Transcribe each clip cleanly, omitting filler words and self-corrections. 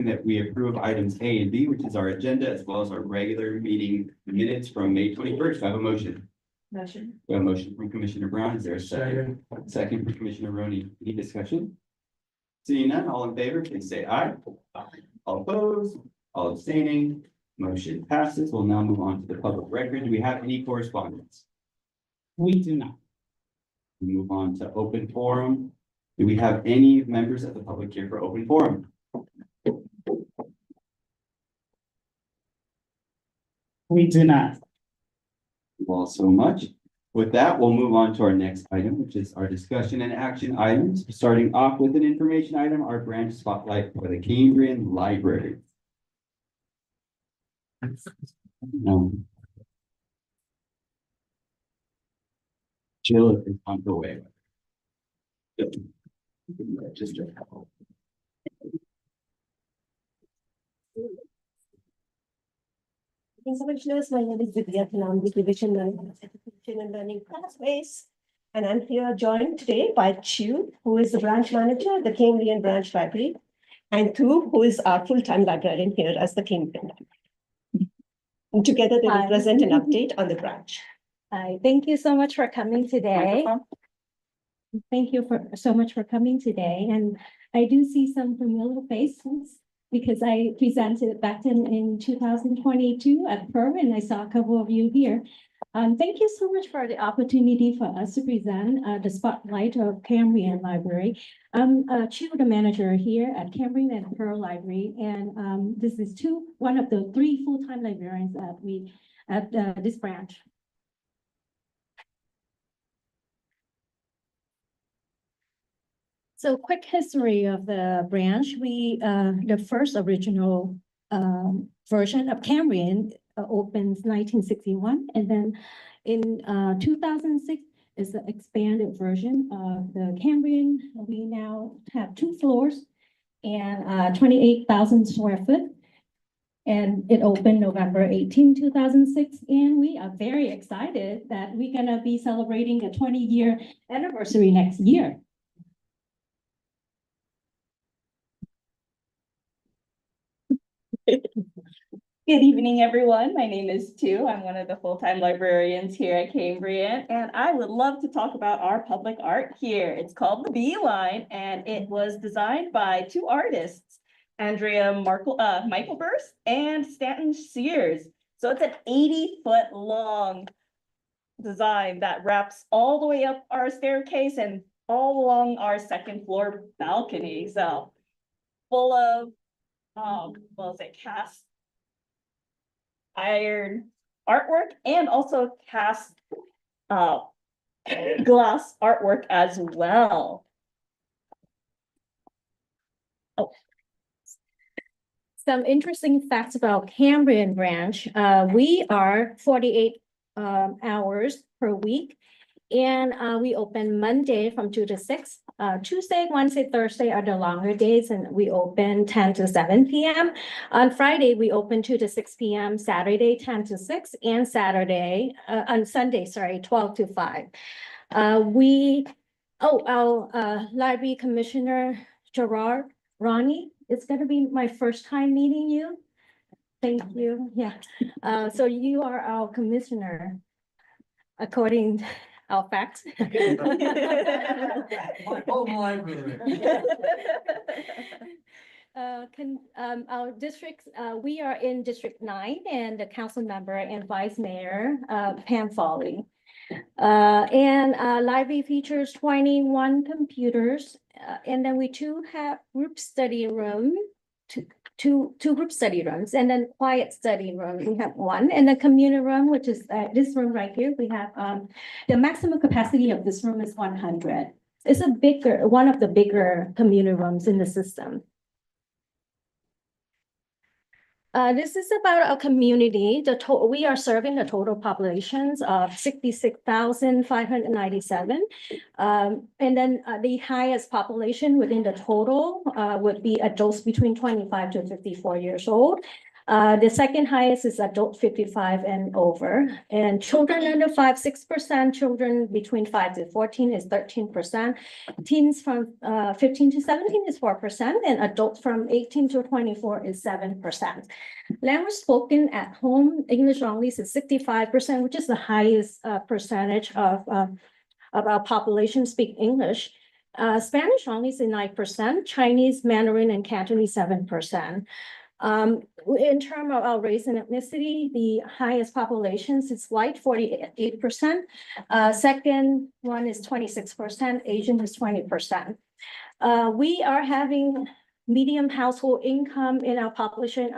that we approve items A and B, which is our agenda, as well as our regular meeting minutes from May 21st. I have a motion. Motion. We have a motion from Commissioner Brown. Is there a second? Second from Commissioner Roney. Any discussion? Seeing none, all in favor, please say aye. All opposed, all abstaining, motion passes. We'll now move on to the public record. Do we have any correspondence? We do not. We move on to open forum. Do we have any members of the public here for open forum? We do not. Well, so much. With that, we'll move on to our next item, which is our discussion and action items. Starting off with an information item, our branch spotlight for the Cambrian Library. Jill is on the way. Just a couple. Commissioners, my name is Vidya Thanam, the Division Learning Education and Learning Pathways. And I'm here joined today by Chu, who is the branch manager at the Cambrian Branch Library, and Tu, who is our full-time librarian here as the Cambrian Library. And together they will Hi. present an update on the branch. Hi, thank you so much for coming today. Thank you so much for coming today. And I do see some familiar faces because I presented back in 2022 at PERM, and I saw a couple of you here. Thank you so much for the opportunity for us to present the spotlight of Cambrian Library. I'm Chu, the manager here at Cambrian and Pearl Library, and this is one of the 3 full-time librarians at this branch. So quick history of the branch. The first original version of Cambrian opens 1961, and then in 2006 is the expanded version of the Cambrian. We now have 2 floors and 28,000 square foot. And it opened November 18, 2006. And we are very excited that we're gonna be celebrating a 20-year anniversary next year. Good evening, everyone. My name is Tu. I'm one of the full-time librarians here at Cambrian, and I would love to talk about our public art here. It's called The Beeline, and it was designed by 2 artists, Andrea Michaelburst and Stanton Sears. So it's an 80-foot long design that wraps all the way up our staircase and all along our 2nd floor balcony. So full of cast iron artwork and also cast glass artwork as well. Oh. Some interesting facts about Cambrian Branch. We are 48 hours per week, and we open Monday from 2 to 6. Tuesday, Wednesday, Thursday are the longer days, and we open 10 to 7 p.m. On Friday, we open 2 to 6 p.m. Saturday, 10 to 6, and on Sunday, 12 to 5. Our library commissioner, Gerard Ronnie, it's going to be my first time meeting you. Thank you. Yeah. So you are our commissioner, according to our facts. Our districts, we are in District 9, and the council member and vice mayor, Pam Foley. Library features 21 computers, and then we have group study room, two group study rooms, and then quiet study room. We have 1, and the community room, which is this room right here. We have the maximum capacity of this room is 100. It's one of the bigger community rooms in the system. This is about our community. We are serving a total populations of 66,597. And then the highest population within the total would be adults between 25 to 54 years old. The second highest is adult 55 and over, and children under 5, 6%, children between 5 to 14 is 13%. Teens from 15 to 17 is 4%, and adults from 18 to 24 is 7%. Language spoken at home, English only is 65%, which is the highest percentage of our population speak English. Spanish only is 9%, Chinese, Mandarin, and Cantonese 7%. In terms of our race and ethnicity, the highest populations is white, 48%. Second one is 26%, Asian is 20%. We are having medium household income in our population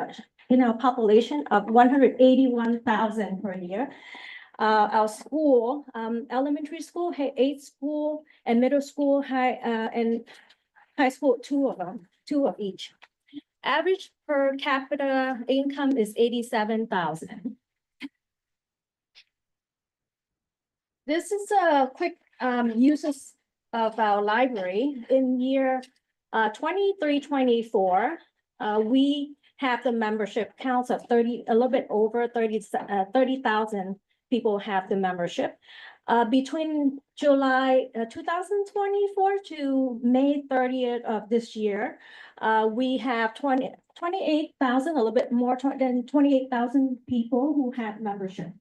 of 181,000 per year. Our school, elementary school, 8 school, and middle school, and high school, 2 of them, 2 of each. Average per capita income is 87,000. This is a quick uses of our library. In year 23-24, we have the membership counts of a little bit over 30,000 people have the membership. Between July 2024 to May 30th of this year, we have 28,000, a little bit more than 28,000 people who have membership.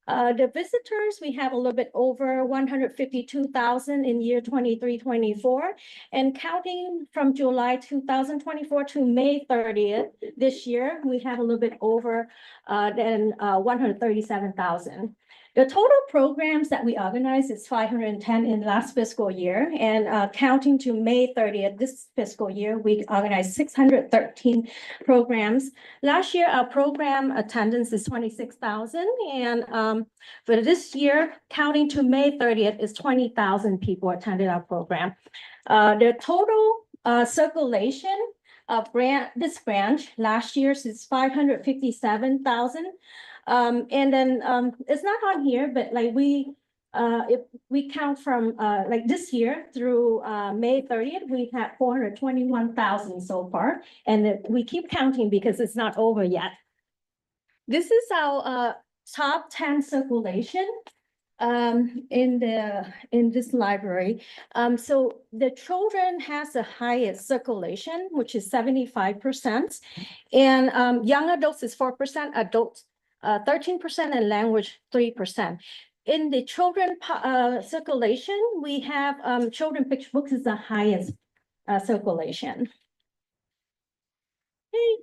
The visitors, we have a little bit over 152,000 in year 23-24, and counting from July 2024 to May 30th this year, we have a little bit over 137,000. The total programs that we organized is 510 in last fiscal year, and counting to May 30th this fiscal year, we organized 613 programs. Last year, our program attendance is 26,000, and for this year, counting to May 30th, is 20,000 people attended our program. The total circulation of this branch last year is 557,000. And then it's not on here, but like if we count from like this year through May 30th, we have 421,000 so far, and we keep counting because it's not over yet. This is our top 10 circulation in this library. So the children has the highest circulation, which is 75%, and young adults is 4%, adults 13%, and language 3%. In the children circulation, we have children picture books is the highest circulation. Okay.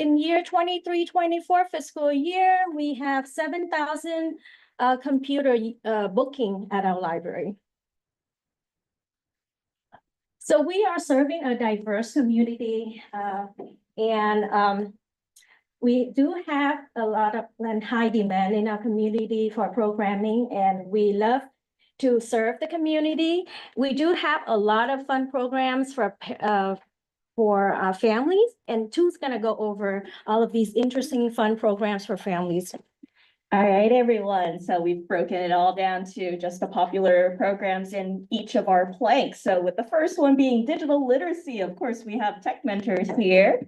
In year 23-24 fiscal year, we have 7,000 computer booking at our library. So we are serving a diverse community, and we do have a lot of and high demand in our community for programming, and we love to serve the community. We do have a lot of fun programs for families, and Tu's gonna go over all of these interesting fun programs for families. All right, everyone. So we've broken it all down to just the popular programs in each of our planks. So with the first one being digital literacy, of course, we have tech mentors here.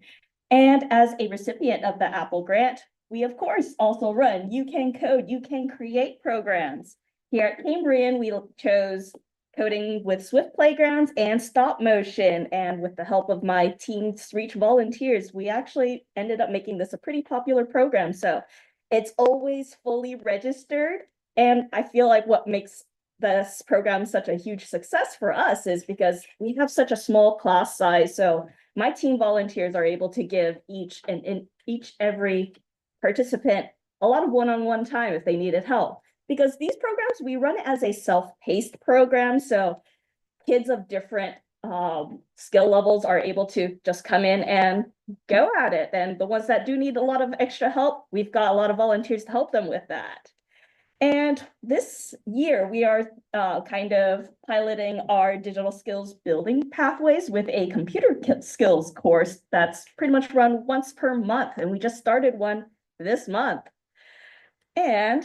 And as a recipient of the Apple grant, we of course also run You Can Code, You Can Create programs. Here at Cambrian, we chose coding with Swift Playgrounds and stop motion. And with the help of my Teens Reach volunteers, we actually ended up making this a pretty popular program. So it's always fully registered. And I feel like what makes this program such a huge success for us is because we have such a small class size. So my team volunteers are able to give every participant a lot of one-on-one time if they needed help. Because these programs, we run it as a self-paced program. So kids of different skill levels are able to just come in and go at it. And the ones that do need a lot of extra help, we've got a lot of volunteers to help them with that. And this year, we are kind of piloting our digital skills building pathways with a computer skills course that's pretty much run once per month. And we just started one this month. And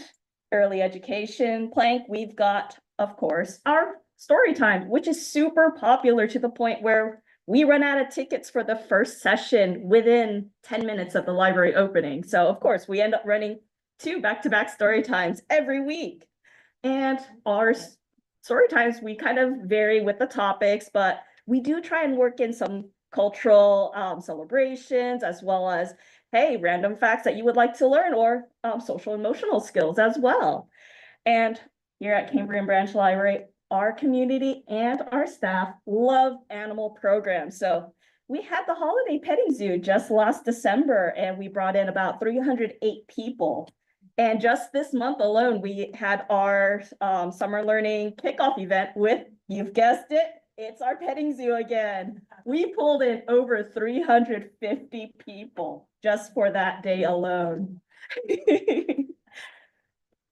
early education plank, we've got, of course, our story time, which is super popular to the point where we run out of tickets for the first session within 10 minutes of the library opening. So of course, we end up running 2 back-to-back story times every week. And our story times, we kind of vary with the topics, but we do try and work in some cultural celebrations, as well as, hey, random facts that you would like to learn, or social emotional skills as well. And here at Cambrian Branch Library, our community and our staff love animal programs. So we had the holiday petting zoo just last December, and we brought in about 308 people. And just this month alone, we had our summer learning kickoff event with, you've guessed it, it's our petting zoo again. We pulled in over 350 people just for that day alone.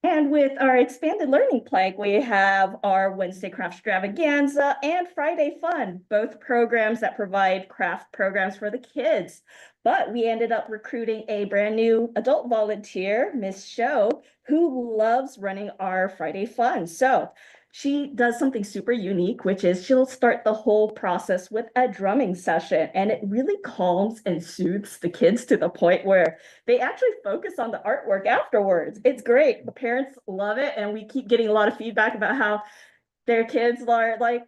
And with our expanded learning plank, we have our Wednesday craft extravaganza and Friday fun, both programs that provide craft programs for the kids. But we ended up recruiting a brand new adult volunteer, Miss Show, who loves running our Friday fun. So she does something super unique, which is she'll start the whole process with a drumming session, and it really calms and soothes the kids to the point where they actually focus on the artwork afterwards. It's great. The parents love it, and we keep getting a lot of feedback about how their kids are like,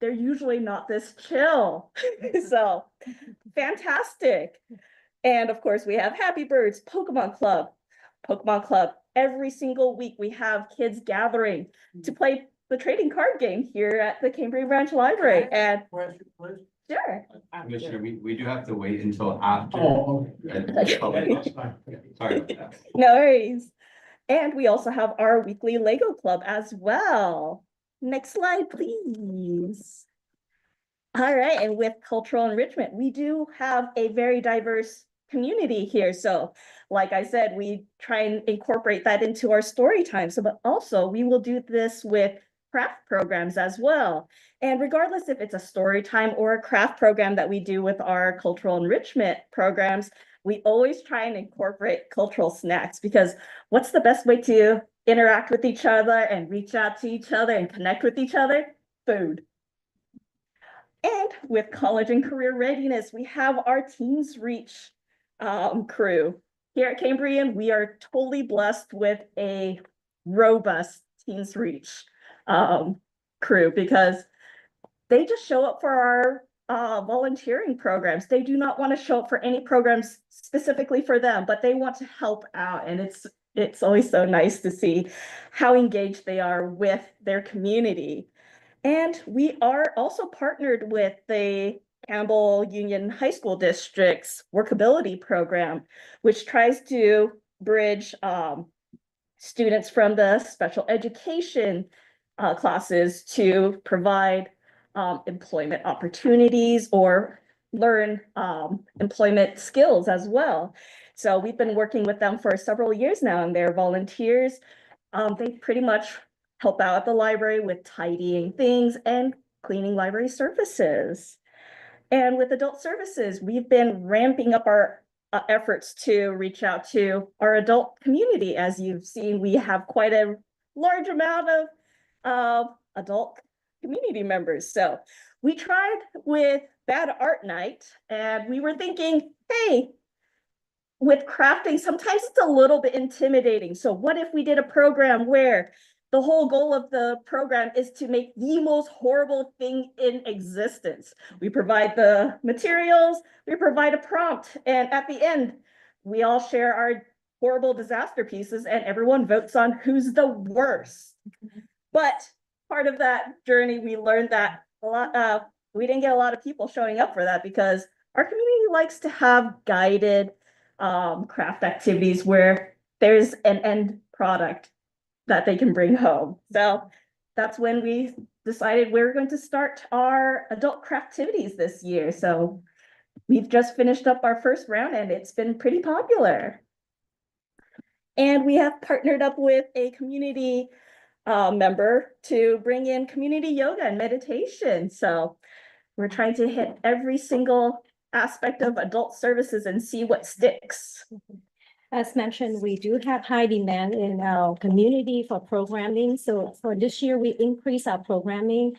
they're usually not this chill. So fantastic. And of course, we have Happy Birds, Pokemon Club. Every single week, we have kids gathering to play the trading card game here at the Cambrian Branch Library. And sure. Commissioner, we do have to wait until after. Oh, Sorry about that. No worries. And we also have our weekly Lego club as well. Next slide, please. All right, and with cultural enrichment, we do have a very diverse community here. So like I said, we try and incorporate that into our story time. So, but also we will do this with craft programs as well. And regardless if it's a story time or a craft program that we do with our cultural enrichment programs, we always try and incorporate cultural snacks, because what's the best way to interact with each other and reach out to each other and connect with each other? Food. And with college and career readiness, we have our Teens Reach crew. Here at Cambrian, we are totally blessed with a robust Teens Reach crew, because they just show up for our volunteering programs. They do not want to show up for any programs specifically for them, but they want to help out. And it's always so nice to see how engaged they are with their community. And we are also partnered with the Campbell Union High School District's Workability Program, which tries to bridge students from the special education classes to provide employment opportunities or learn employment skills as well. So we've been working with them for several years now, and they're volunteers. They pretty much help out at the library with tidying things and cleaning library surfaces. And with adult services, we've been ramping up our efforts to reach out to our adult community. As you've seen, we have quite a large amount of adult community members. So we tried with Bad Art Night, and we were thinking, hey, with crafting, sometimes it's a little bit intimidating. So what if we did a program where the whole goal of the program is to make the most horrible thing in existence? We provide the materials, we provide a prompt, and at the end, we all share our horrible disaster pieces, and everyone votes on who's the worst. But part of that journey, we learned that we didn't get a lot of people showing up for that, because our community likes to have guided craft activities where there's an end product that they can bring home. So that's when we decided we're going to start our adult craftivities this year. So we've just finished up our first round, and it's been pretty popular. And we have partnered up with a community member to bring in community yoga and meditation. So we're trying to hit every single aspect of adult services and see what sticks. As mentioned, we do have high demand in our community for programming. So for this year, we increase our programming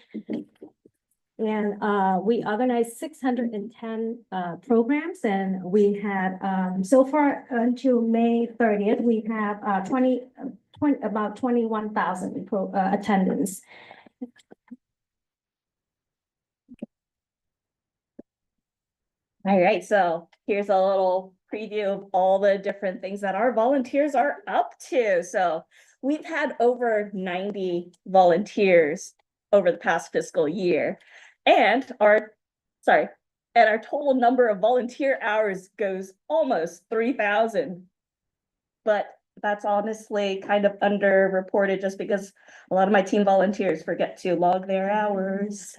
And we organized 610 programs, and we had so far until May 30th, we have 20 about 21,000 attendance. All right, so here's a little preview of all the different things that our volunteers are up to. So we've had over 90 volunteers over the past fiscal year. And our total number of volunteer hours goes almost 3,000. But that's honestly kind of underreported just because a lot of my team volunteers forget to log their hours.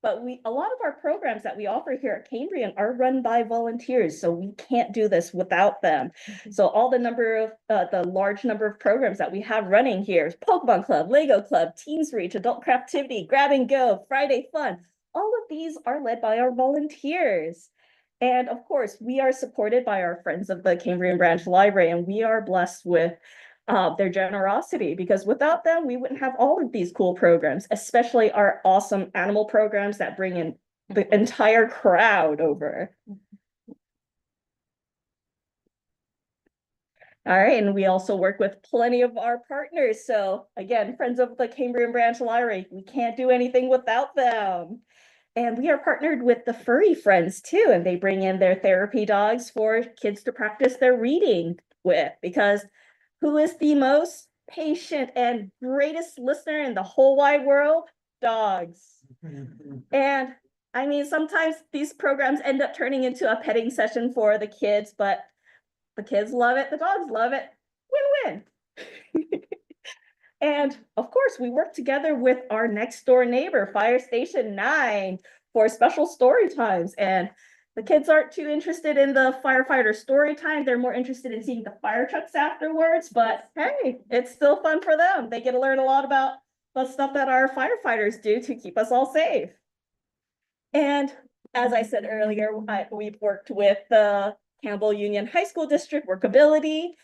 But a lot of our programs that we offer here at Cambrian are run by volunteers, so we can't do this without them. So all the large number of programs that we have running here is Pokemon Club, Lego Club, Teens Reach, Adult Craftivity, Grab and Go, Friday Fun. All of these are led by our volunteers. And of course, we are supported by our friends of the Cambrian Branch Library, and we are blessed with their generosity, because without them, we wouldn't have all of these cool programs, especially our awesome animal programs that bring in the entire crowd over. All right, and we also work with plenty of our partners. So again, friends of the Cambrian Branch Library, we can't do anything without them. And we are partnered with the Furry Friends too, and they bring in their therapy dogs for kids to practice their reading with, because who is the most patient and greatest listener in the whole wide world? Dogs. And I mean, sometimes these programs end up turning into a petting session for the kids, but the kids love it, the dogs love it, win-win. And of course, we work together with our next door neighbor, Fire Station 9, for special story times. And the kids aren't too interested in the firefighter story time. They're more interested in seeing the fire trucks afterwards, but hey, it's still fun for them. They get to learn a lot about the stuff that our firefighters do to keep us all safe. And as I said earlier, we've worked with the Campbell Union High School District Workability.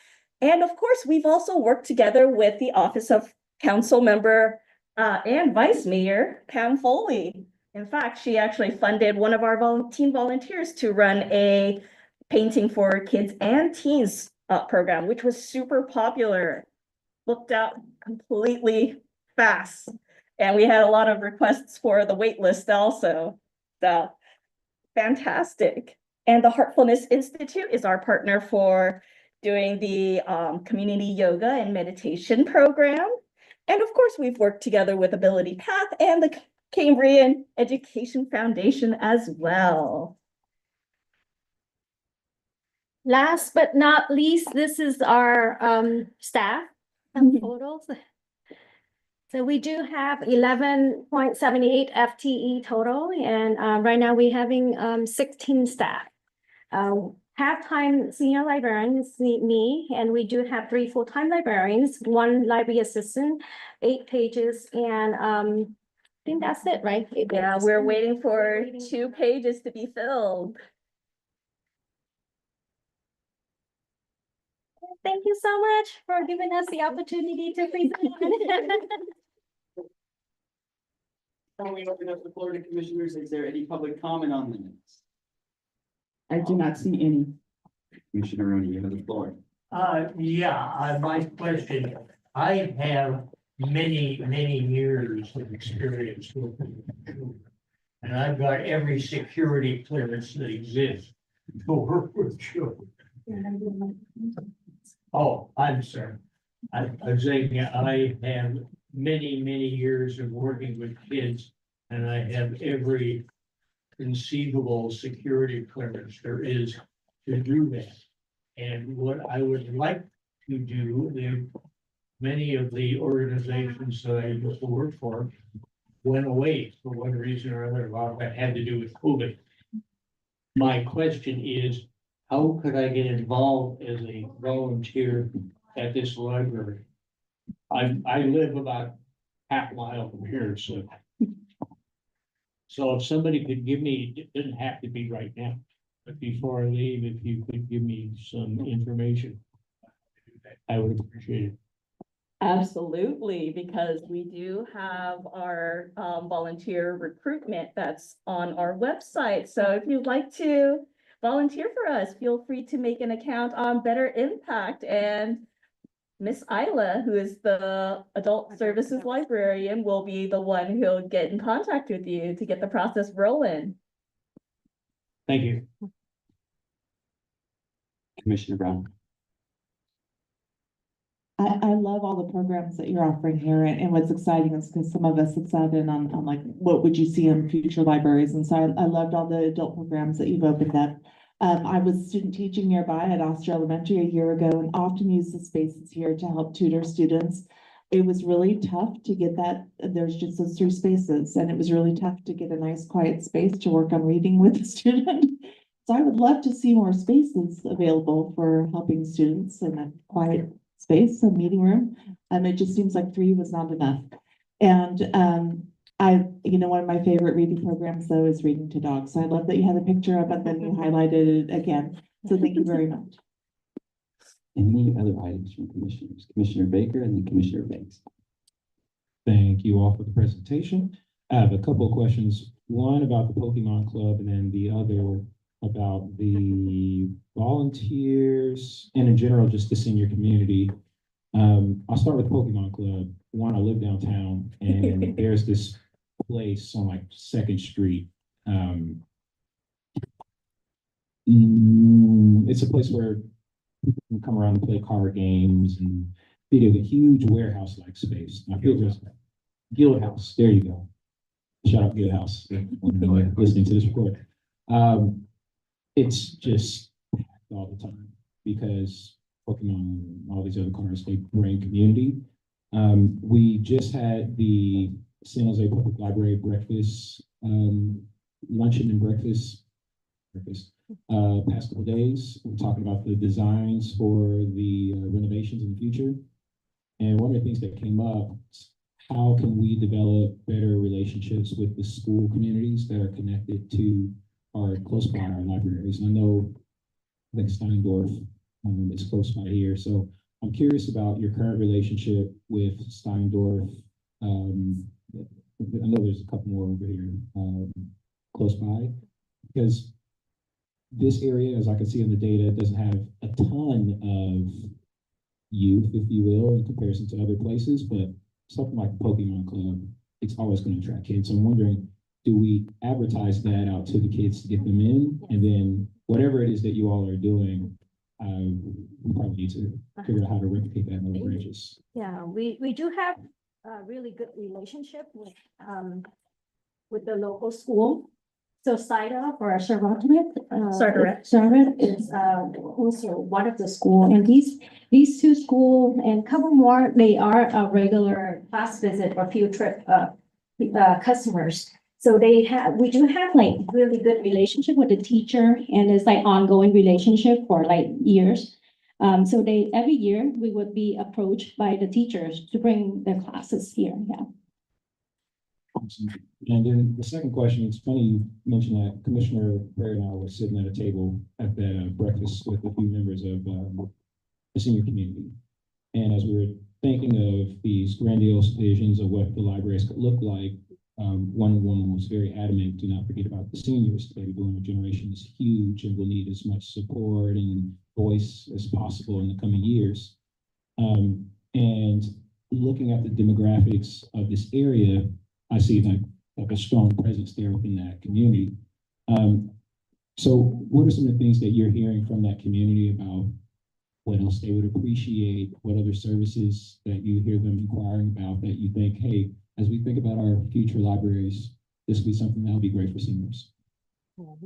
And of course, we've also worked together with the Office of Council Member and Vice Mayor Pam Foley. In fact, she actually funded one of our teen volunteers to run a painting for kids and teens program, which was super popular, booked out completely fast. And we had a lot of requests for the wait list also. So fantastic. And the Heartfulness Institute is our partner for doing the community yoga and meditation program. And of course, we've worked together with Ability Path and the Cambrian Education Foundation as well. Last but not least, this is our staff totals. So we do have 11.78 FTE total, and right now we're having 16 staff. Half-time senior librarian is me, and we do have 3 full-time librarians, 1 library assistant, 8 pages, and I think that's it, right? Yeah, we're waiting for 2 pages to be filled. Thank you so much for giving us the opportunity to present. Before we open up the floor to commissioners, is there any public comment on the minutes? I do not see any. Commissioner Rooney, you have the floor. My question, I have many years of experience with children. And I've got every security clearance that exists to work with children. Oh, I'm sorry. I'm saying I have many years of working with kids, and I have every conceivable security clearance there is to do that. And what I would like to do, many of the organizations that I used to work for went away for one reason or another. A lot of that had to do with COVID. My question is, how could I get involved as a volunteer at this library? I live about half a mile from here, so. So if somebody could give me, it doesn't have to be right now, but before I leave, if you could give me some information, I would appreciate it. Absolutely, because we do have our volunteer recruitment that's on our website. So if you'd like to volunteer for us, feel free to make an account on Better Impact. And Miss Isla, who is the adult services librarian, will be the one who'll get in contact with you to get the process rolling. Thank you. Commissioner Brown. I love all the programs that you're offering here, and what's exciting is because some of us have sat in on like, what would you see in future libraries? And so I loved all the adult programs that you've opened up. I was student teaching nearby at Oster Elementary a year ago and often used the spaces here to help tutor students. It was really tough to get that. There's just those 3 spaces, and it was really tough to get a nice quiet space to work on reading with the student. So I would love to see more spaces available for helping students in a quiet space, a meeting room. It just seems like 3 was not enough. And one of my favorite reading programs though is Reading to Dogs. So I love that you had a picture of it, then you highlighted it again. So thank you very much. Any other items from commissioners? Commissioner Baker and then Commissioner Banks. Thank you all for the presentation. I have a couple of questions. One about the Pokemon Club and then the other about the volunteers and in general, just the senior community. I'll start with Pokemon Club. One, I live downtown and there's this place on like 2nd Street. It's a place where people can come around and play card games and video, a huge warehouse-like space. I feel there's Guild House. There you go. Shout out Guild House. Listening to this recording. It's just packed all the time because Pokemon and all these other cards, they bring community. We just had the San Jose Public Library breakfast, luncheon and breakfast, past couple of days. We're talking about the designs for the renovations in the future. And one of the things that came up, how can we develop better relationships with the school communities that are connected to our close by our libraries? I know, I think Steindorf is close by here. So I'm curious about your current relationship with Steindorf. I know there's a couple more over here close by, because this area, as I can see in the data, doesn't have a ton of youth, if you will, in comparison to other places, but something like Pokemon Club, it's always going to attract kids. So I'm wondering, do we advertise that out to the kids to get them in? And then whatever it is that you all are doing, we probably need to figure out how to replicate that in other branches. Yeah, we do have a really good relationship with the local school. So SIDA or Charlotte is also one of the school, and these 2 schools and a couple more, they are a regular class visit or field trip customers. So we do have like really good relationship with the teacher, and it's like ongoing relationship for like years. So every year we would be approached by the teachers to bring their classes here. Yeah. Awesome. And then the second question, it's funny you mentioned that Commissioner Perry and I were sitting at a table at that breakfast with a few members of the senior community. And as we were thinking of these grandiose visions of what the libraries could look like, one woman was very adamant, do not forget about the seniors. The baby boomer generation is huge and will need as much support and voice as possible in the coming years. And looking at the demographics of this area, I see like a strong presence there within that community. So what are some of the things that you're hearing from that community about what else they would appreciate? What other services that you hear them inquiring about that you think, hey, as we think about our future libraries, this would be something that would be great for seniors?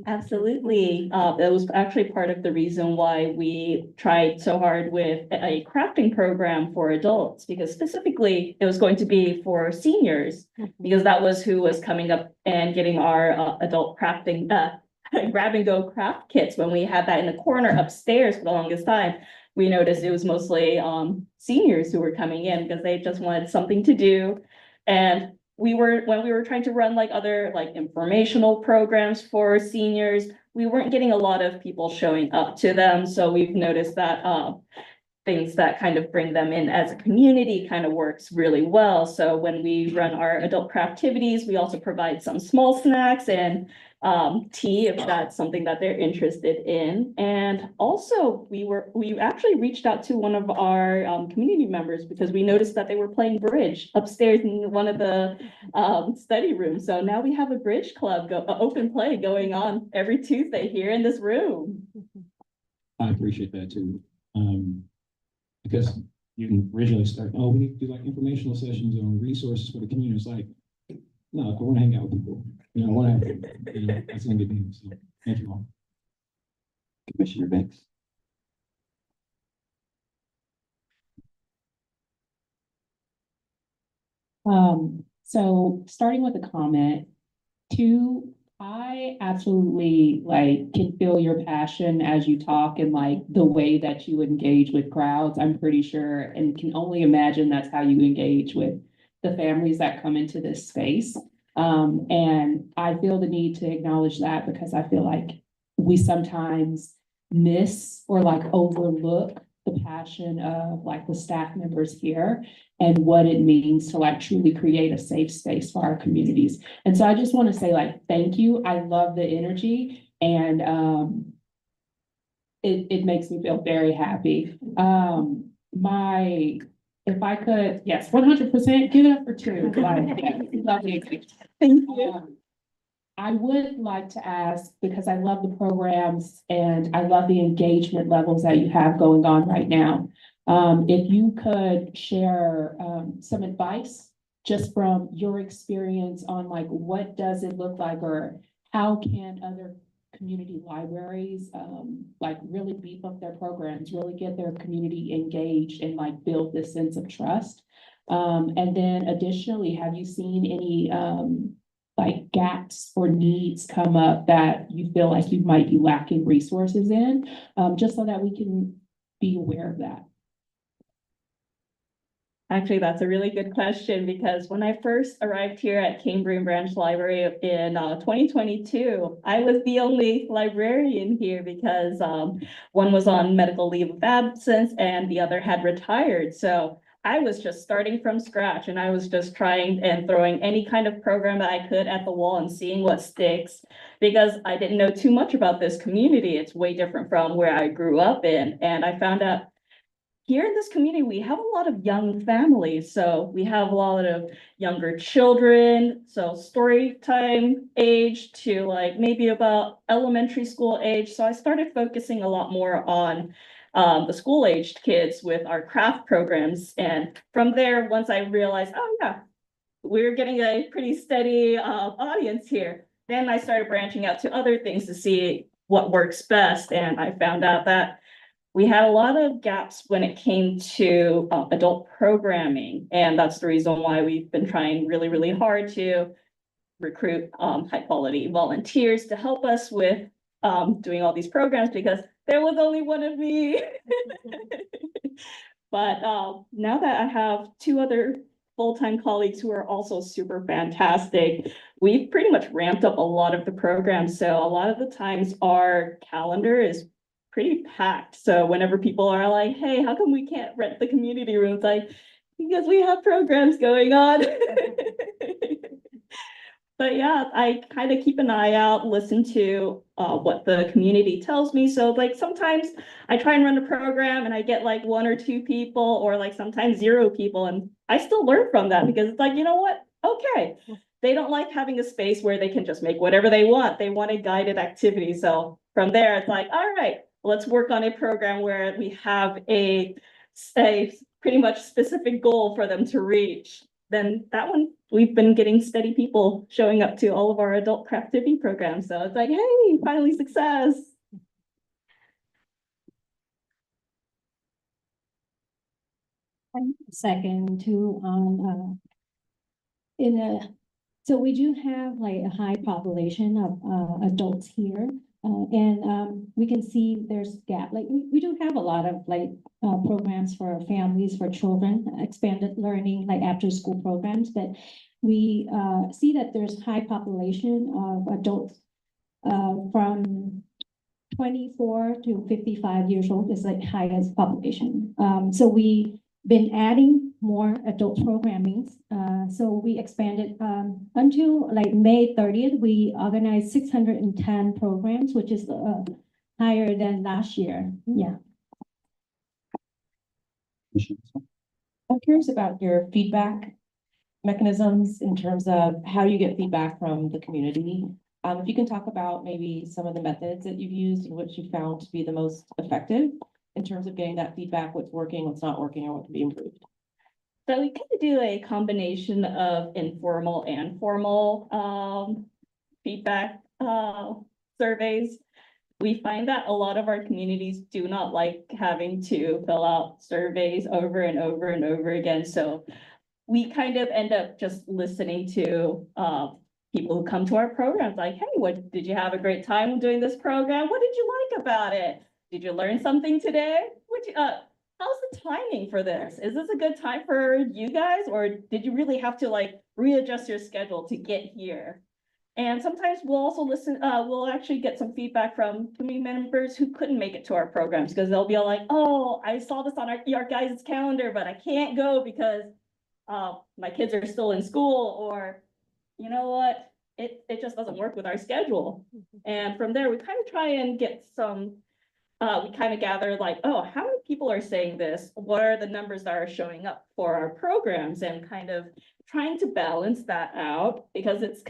Absolutely. That was actually part of the reason why we tried so hard with a crafting program for adults, because specifically it was going to be for seniors, because that was who was coming up and getting our adult crafting, grab and go craft kits. When we had that in the corner upstairs for the longest time, we noticed it was mostly seniors who were coming in because they just wanted something to do. And when we were trying to run like other like informational programs for seniors, we weren't getting a lot of people showing up to them. So we've noticed that things that kind of bring them in as a community kind of works really well. So when we run our adult craftivities, we also provide some small snacks and tea if that's something that they're interested in. And also we actually reached out to one of our community members because we noticed that they were playing bridge upstairs in one of the study rooms. So now we have a bridge club open play going on every Tuesday here in this room. I appreciate that too. Because you can originally start, oh, we need to do like informational sessions on resources for the community. It's like, no, I want to hang out with people. You know, I want to have, you know, that's gonna be me. So thank you all. Commissioner Banks. So starting with a comment, two, I absolutely like can feel your passion as you talk and like the way that you engage with crowds. I'm pretty sure and can only imagine that's how you engage with the families that come into this space. And I feel the need to acknowledge that because I feel like we sometimes miss or like overlook the passion of like the staff members here and what it means to like truly create a safe space for our communities. And so I just want to say like, thank you. I love the energy and it makes me feel very happy. If I could, yes, 100% give it up for two. Like, yeah, lovely. Thank you. I would like to ask, because I love the programs and I love the engagement levels that you have going on right now. If you could share some advice just from your experience on like, what does it look like or how can other community libraries like really beef up their programs, really get their community engaged and like build this sense of trust. And then additionally, have you seen any like gaps or needs come up that you feel like you might be lacking resources in, just so that we can be aware of that? Actually, that's a really good question because when I first arrived here at Cambrian Branch Library in 2022, I was the only librarian here because one was on medical leave of absence and the other had retired. So I was just starting from scratch and I was just trying and throwing any kind of program that I could at the wall and seeing what sticks because I didn't know too much about this community. It's way different from where I grew up in. And I found out here in this community, we have a lot of young families. So we have a lot of younger children. So story time age to like maybe about elementary school age. So I started focusing a lot more on the school aged kids with our craft programs. And from there, once I realized, oh yeah, we're getting a pretty steady audience here. Then I started branching out to other things to see what works best. And I found out that we had a lot of gaps when it came to adult programming. And that's the reason why we've been trying really, really hard to recruit high quality volunteers to help us with doing all these programs because there was only one of me. But now that I have two other full-time colleagues who are also super fantastic, we've pretty much ramped up a lot of the programs. So a lot of the times our calendar is pretty packed. So whenever people are like, hey, how come we can't rent the community room? It's like, because we have programs going on. But yeah, I kind of keep an eye out, listen to what the community tells me. So like sometimes I try and run a program and I get like one or two people or like sometimes 0 people. And I still learn from that because it's like, you know what? Okay. They don't like having a space where they can just make whatever they want. They want a guided activity. So from there, it's like, all right, let's work on a program where we have a pretty much specific goal for them to reach. Then that one, we've been getting steady people showing up to all of our adult craftivity programs. So it's like, hey, finally success. Second to so we do have like a high population of adults here. And we can see there's gap, like we do have a lot of like programs for families, for children, expanded learning, like after school programs, but we see that there's high population of adults from 24 to 55 years old is the highest population. So we been adding more adult programming. So we expanded until like May 30th, we organized 610 programs, which is higher than last year. Yeah. I'm curious about your feedback mechanisms in terms of how you get feedback from the community. If you can talk about maybe some of the methods that you've used and what you found to be the most effective in terms of getting that feedback, what's working, what's not working, or what can be improved. So we kind of do a combination of informal and formal feedback surveys. We find that a lot of our communities do not like having to fill out surveys over and over and over again. So we kind of end up just listening to people who come to our programs like, hey, what did you have a great time doing this program? What did you like about it? Did you learn something today? How's the timing for this? Is this a good time for you guys? Or did you really have to like readjust your schedule to get here? And sometimes we'll also listen, we'll actually get some feedback from community members who couldn't make it to our programs because they'll be like, oh, I saw this on our guys' calendar, but I can't go because my kids are still in school, or you know what, it just doesn't work with our schedule. And from there, we kind of try and get some, we kind of gather like, oh, how many people are saying this? What are the numbers that are showing up for our programs? And kind of trying to balance that out because it's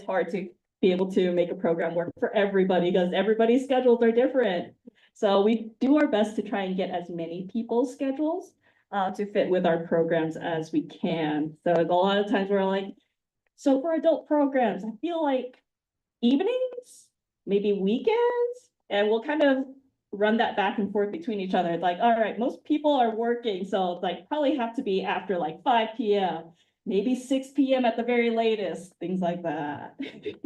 hard to be able to make a program work for everybody because everybody's schedules are different. So we do our best to try and get as many people's schedules to fit with our programs as we can. So a lot of times we're like, so for adult programs, I feel like evenings, maybe weekends, and we'll kind of run that back and forth between each other. It's like, all right, most people are working, so it's like probably have to be after like 5 p.m., maybe 6 p.m. at the very latest, things like that. So you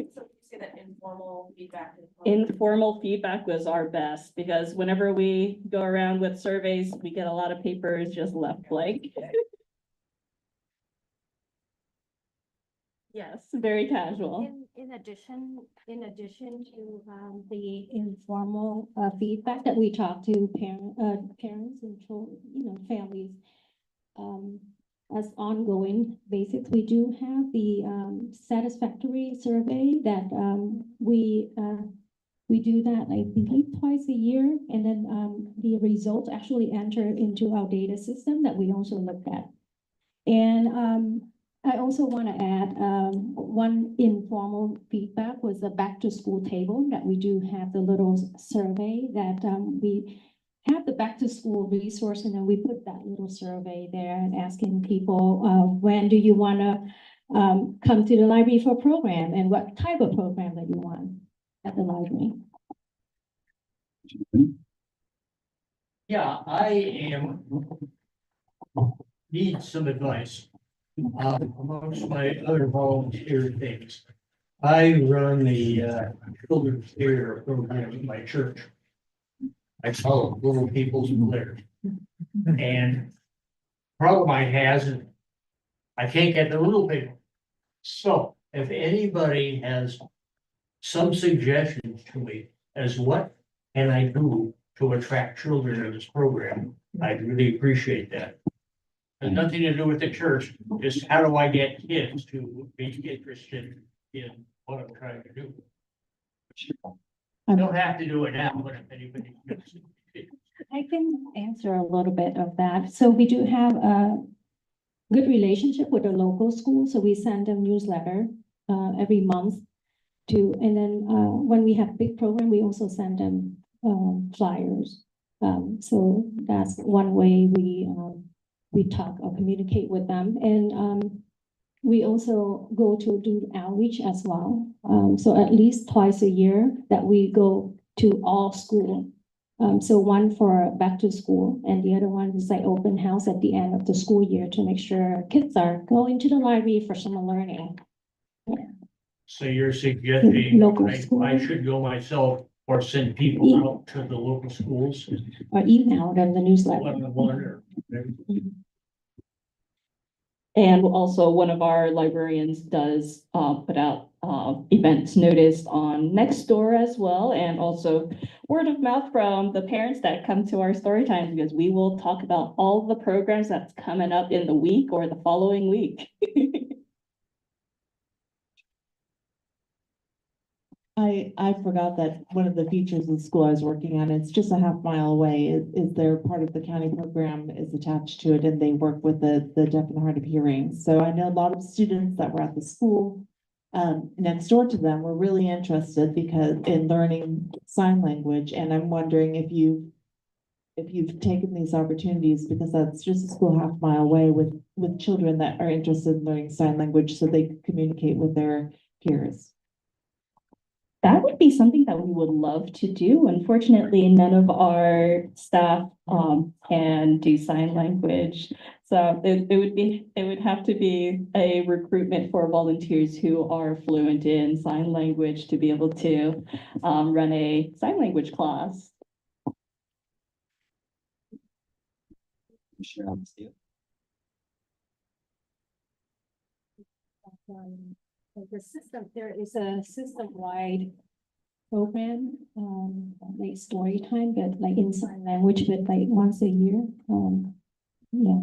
say that informal feedback. Informal feedback was our best because whenever we go around with surveys, we get a lot of papers just left blank. Yes, very casual. In addition to the informal feedback that we talk to parents and children, families, as ongoing basics, we do have the satisfactory survey that we do that, I believe, twice a year, and then the results actually enter into our data system that we also looked at. And I also want to add one informal feedback was the back to school table that we do have the little survey that we have the back to school resource, and then we put that little survey there and asking people when do you want to come to the library for a program and what type of program that you want at the library. Yeah, I need some advice. Amongst my other volunteer things, I run the children's care program in my church. I call it Little People's Blair. And problem I has is I can't get the little people. So if anybody has some suggestions to me as what can I do to attract children to this program, I'd really appreciate that. Has nothing to do with the church, just how do I get kids to be interested in what I'm trying to do? I don't have to do it now, but if anybody. I can answer a little bit of that. So we do have a good relationship with the local school. So we send them newsletter every month and then when we have big program, we also send them flyers. So that's one way we talk or communicate with them. And we also go to do outreach as well. So at least twice a year that we go to all school. So one for back to school and the other one is like open house at the end of the school year to make sure kids are going to the library for summer learning. Yeah. So you're suggesting Local school. I should go myself or send people out to the local schools? Or email them the newsletter. One or And also one of our librarians does put out events noticed on Nextdoor as well, and also word of mouth from the parents that come to our story times, because we will talk about all the programs that's coming up in the week or the following week. I forgot that one of the features of the school I was working at, it's just a half-mile away, is there part of the county program is attached to it, and they work with the deaf and hard of hearing. So I know a lot of students that were at the school next door to them were really interested because in learning sign language, and I'm wondering if you've taken these opportunities, because that's just a school half-mile away with children that are interested in learning sign language so they can communicate with their peers. That would be something that we would love to do. Unfortunately, none of our staff can do sign language. So it would have to be a recruitment for volunteers who are fluent in sign language to be able to run a sign language class. Commissioner Almaquio. The system, there is a system-wide program, like story time, but like in sign language, but like once a year. Yeah,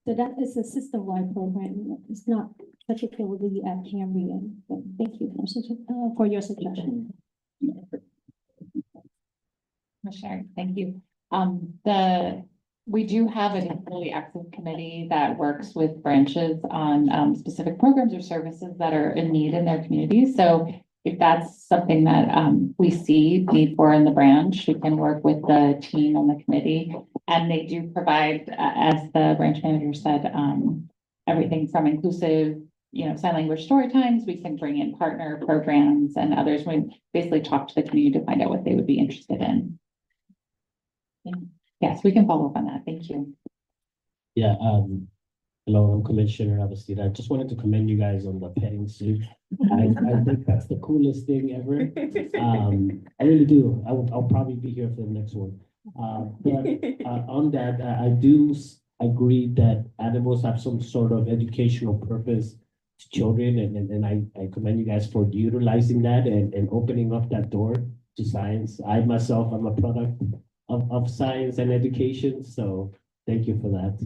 so that is a system-wide program. It's not particularly at Cambrian, but thank you for your suggestion. Commissioner, thank you. We do have a really active committee that works with branches on specific programs or services that are in need in their communities. So if that's something that we see need for in the branch, we can work with the team on the committee. And they do provide, as the branch manager said, everything from inclusive, sign language story times. We can bring in partner programs and others. We basically talk to the community to find out what they would be interested in. Yes, we can follow up on that. Thank you. Yeah, hello, I'm Commissioner Abastida. I just wanted to commend you guys on the petting zoo. I think that's the coolest thing ever. I really do. I'll probably be here for the next one. On that, I do agree that animals have some sort of educational purpose to children, and I commend you guys for utilizing that and opening up that door to science. I myself, I'm a product of science and education, so thank you for that.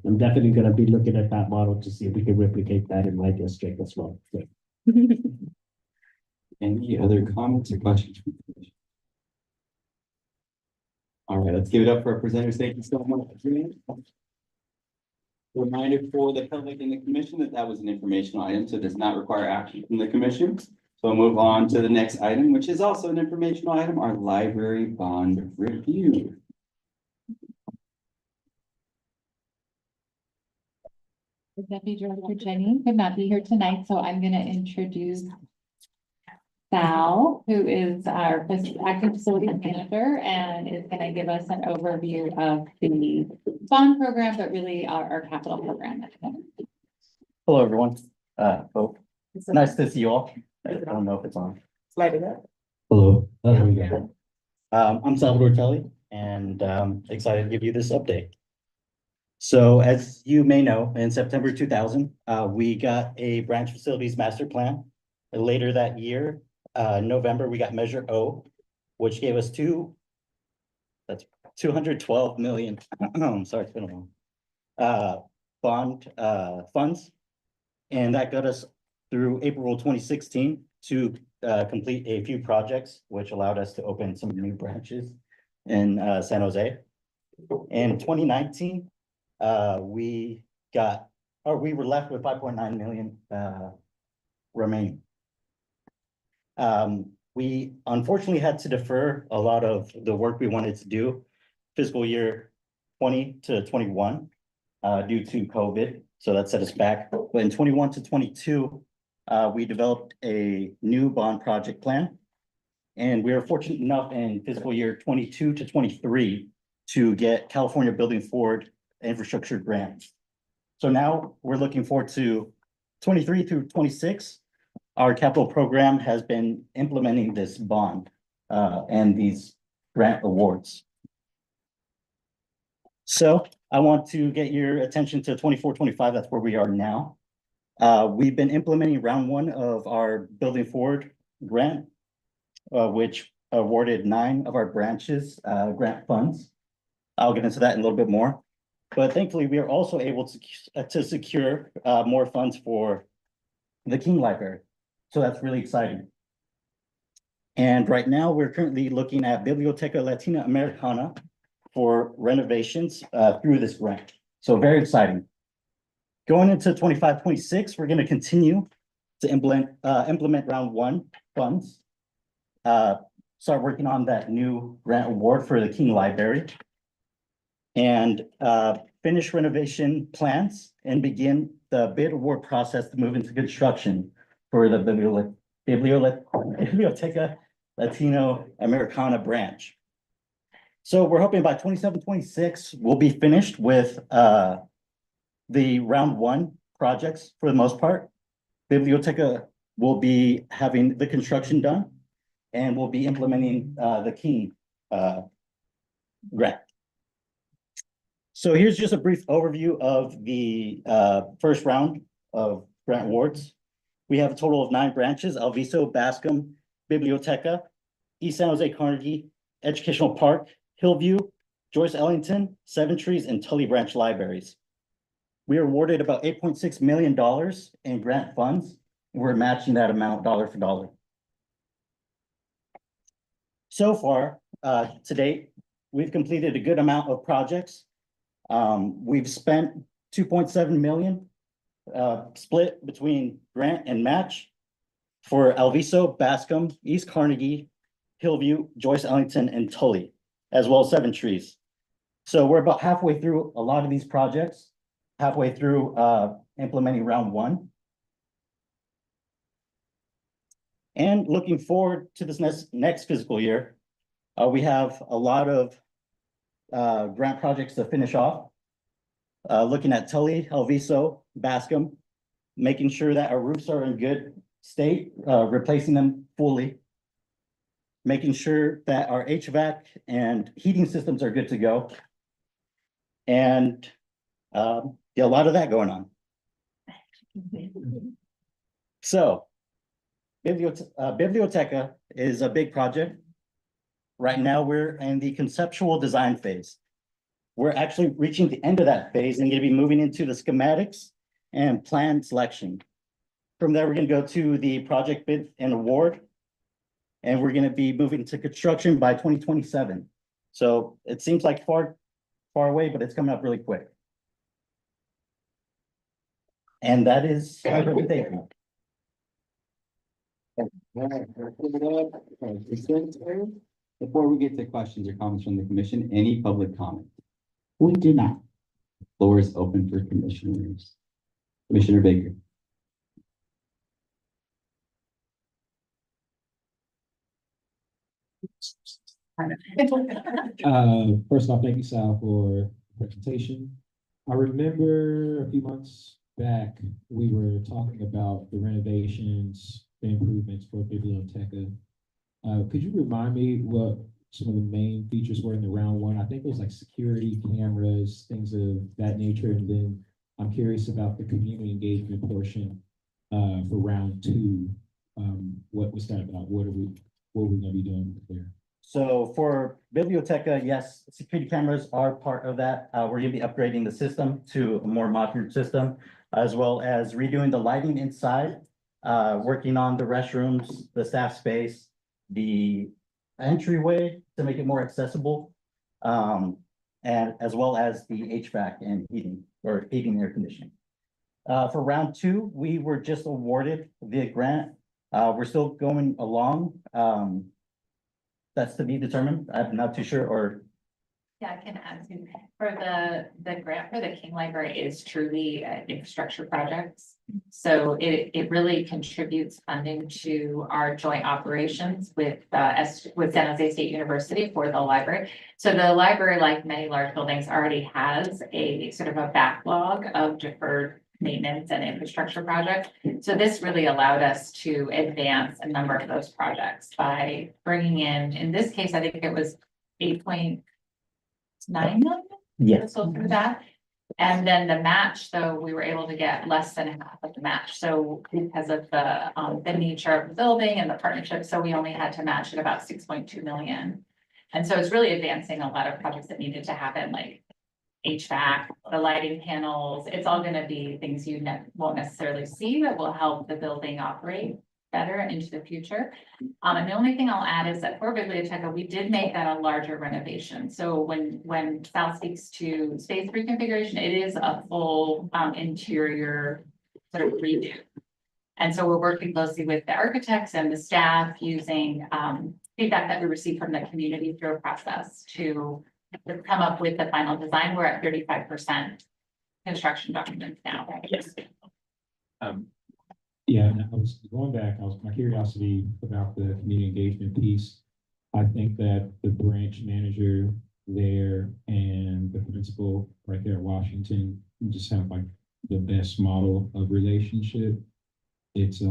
I'm definitely gonna be looking at that model to see if we can replicate that in my district as well. So. Any other comments or questions? All right, let's give it up for our presenters. Thank you so much for doing it. Reminder for the public and the commission that was an informational item, so it does not require action from the commission. So we'll move on to the next item, which is also an informational item, our library bond review. Deputy Director Jenny could not be here tonight, so I'm gonna introduce Sal, who is our acting facilities manager and is gonna give us an overview of the bond program, but really our capital program. Hello, everyone. It's nice to see you all. I don't know if it's on. Slide it up. Hello. There we go. I'm Salvador Telly and excited to give you this update. So as you may know, in September 2000, we got a branch facilities master plan. Later that year, November, we got Measure O, which gave us that's 212 million. Sorry, it's been a long. Bond funds. And that got us through April 2016 to complete a few projects, which allowed us to open some new branches in San Jose. In 2019, we were left with 5.9 million remaining. We unfortunately had to defer a lot of the work we wanted to do fiscal year 20 to 21 due to COVID. So that set us back. But in 21 to 22, we developed a new bond project plan. And we were fortunate enough in fiscal year 22 to 23 to get California Building Forward Infrastructure grants. So now we're looking forward to 23 through 26. Our capital program has been implementing this bond and these grant awards. So I want to get your attention to 24-25. That's where we are now. We've been implementing round one of our Building Forward grant, which awarded 9 of our branches, grant funds. I'll get into that in a little bit more. But thankfully, we are also able to secure more funds for the King Library. So that's really exciting. And right now, we're currently looking at Biblioteca Latina Americana for renovations through this grant. So very exciting. Going into 25-26, we're going to continue to implement round one funds. Start working on that new grant award for the King Library. And finish renovation plans and begin the bid award process to move into construction for the Biblioteca Latino Americana branch. So we're hoping by 27-26, we'll be finished with the round one projects for the most part. Biblioteca will be having the construction done and we'll be implementing the King grant. So here's just a brief overview of the first round of grant awards. We have a total of 9 branches: Alviso, Bascom, Biblioteca, East San Jose Carnegie, Educational Park, Hillview, Joyce Ellington, Seven Trees, and Tully Branch Libraries. We are awarded about $8.6 million in grant funds. We're matching that amount dollar for dollar. So far, to date, we've completed a good amount of projects. We've spent $2.7 million, split between grant and match for Alviso, Bascom, East Carnegie, Hillview, Joyce Ellington, and Tully, as well as Seven Trees. So we're about halfway through a lot of these projects, halfway through implementing round one. And looking forward to this next fiscal year, we have a lot of grant projects to finish off. Looking at Tully, Alviso, Bascom, making sure that our roofs are in good state, replacing them fully. Making sure that our HVAC and heating systems are good to go. And yeah, a lot of that going on. So Biblioteca is a big project. Right now, we're in the conceptual design phase. We're actually reaching the end of that phase and going to be moving into the schematics and plan selection. From there, we're going to go to the project bid and award. And we're going to be moving to construction by 2027. So it seems like far away, but it's coming up really quick. And that is my presentation. Before we get to questions or comments from the commission, any public comment? We do not. Floor is open for commissioners. Commissioner Baker. First off, thank you, Sal, for the presentation. I remember a few months back, we were talking about the renovations, the improvements for Biblioteca. Could you remind me what some of the main features were in the round one? I think it was like security cameras, things of that nature. And then I'm curious about the community engagement portion for round two. What was that about? What are we gonna be doing there? So for Biblioteca, yes, security cameras are part of that. We're going to be upgrading the system to a more modern system, as well as redoing the lighting inside, working on the restrooms, the staff space, the entryway to make it more accessible, and as well as the HVAC and heating and air conditioning. For round two, we were just awarded the grant. We're still going along. That's to be determined. I'm not too sure, or. Yeah, I can add to, for the grant for the King Library is truly infrastructure projects. So it really contributes funding to our joint operations with San Jose State University for the library. So the library, like many large buildings, already has a sort of a backlog of deferred maintenance and infrastructure projects. So this really allowed us to advance a number of those projects by bringing in this case, I think it was $8.9 million Yes. So through that. And then the match, though, we were able to get less than half of the match. So because of the nature of the building and the partnership, so we only had to match at about 6.2 million. And so it's really advancing a lot of projects that needed to happen, like HVAC, the lighting panels. It's all gonna be things you won't necessarily see that will help the building operate better into the future. And the only thing I'll add is that for Biblioteca, we did make that a larger renovation. So when Sal speaks to space reconfiguration, it is a full interior sort of redo. And so we're working closely with the architects and the staff using feedback that we received from the community through a process to come up with the final design. We're at 35% construction documents now. Yes. Yeah, and I was going back, my curiosity about the community engagement piece. I think that the branch manager there and the principal right there at Washington just have like the best model of relationship. It's,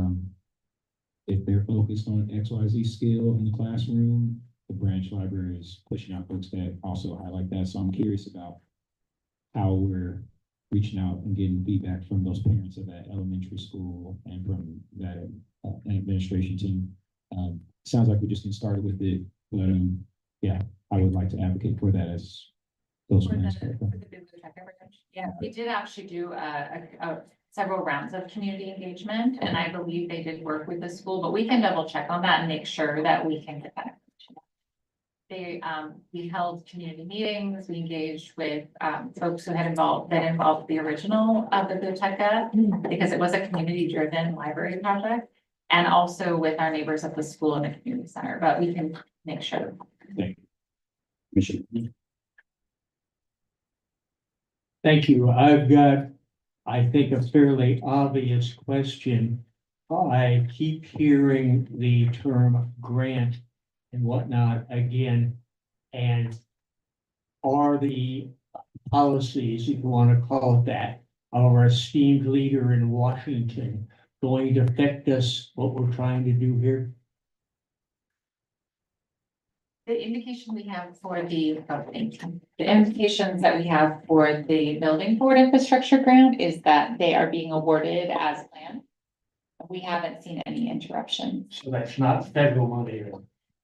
if they're focused on XYZ skill in the classroom, the branch library is pushing out books that also highlight that. So I'm curious about how we're reaching out and getting feedback from those parents of that elementary school and from that administration team. Sounds like we're just getting started with it, but yeah, I would like to advocate for that as those plans. Yeah, we did actually do several rounds of community engagement, and I believe they did work with the school, but we can double check on that and make sure that we can get that. We held community meetings, we engaged with folks who had been involved with the original Biblioteca, because it was a community-driven library project, and also with our neighbors at the school and the community center, but we can make sure. Thank you. I've got, I think, a fairly obvious question. I keep hearing the term grant and whatnot again, and are the policies, if you want to call it that, of our esteemed leader in Washington going to affect us, what we're trying to do here? The indication we have for the indications that we have for the building forward infrastructure grant is that they are being awarded as planned. We haven't seen any interruptions. So that's not federal money.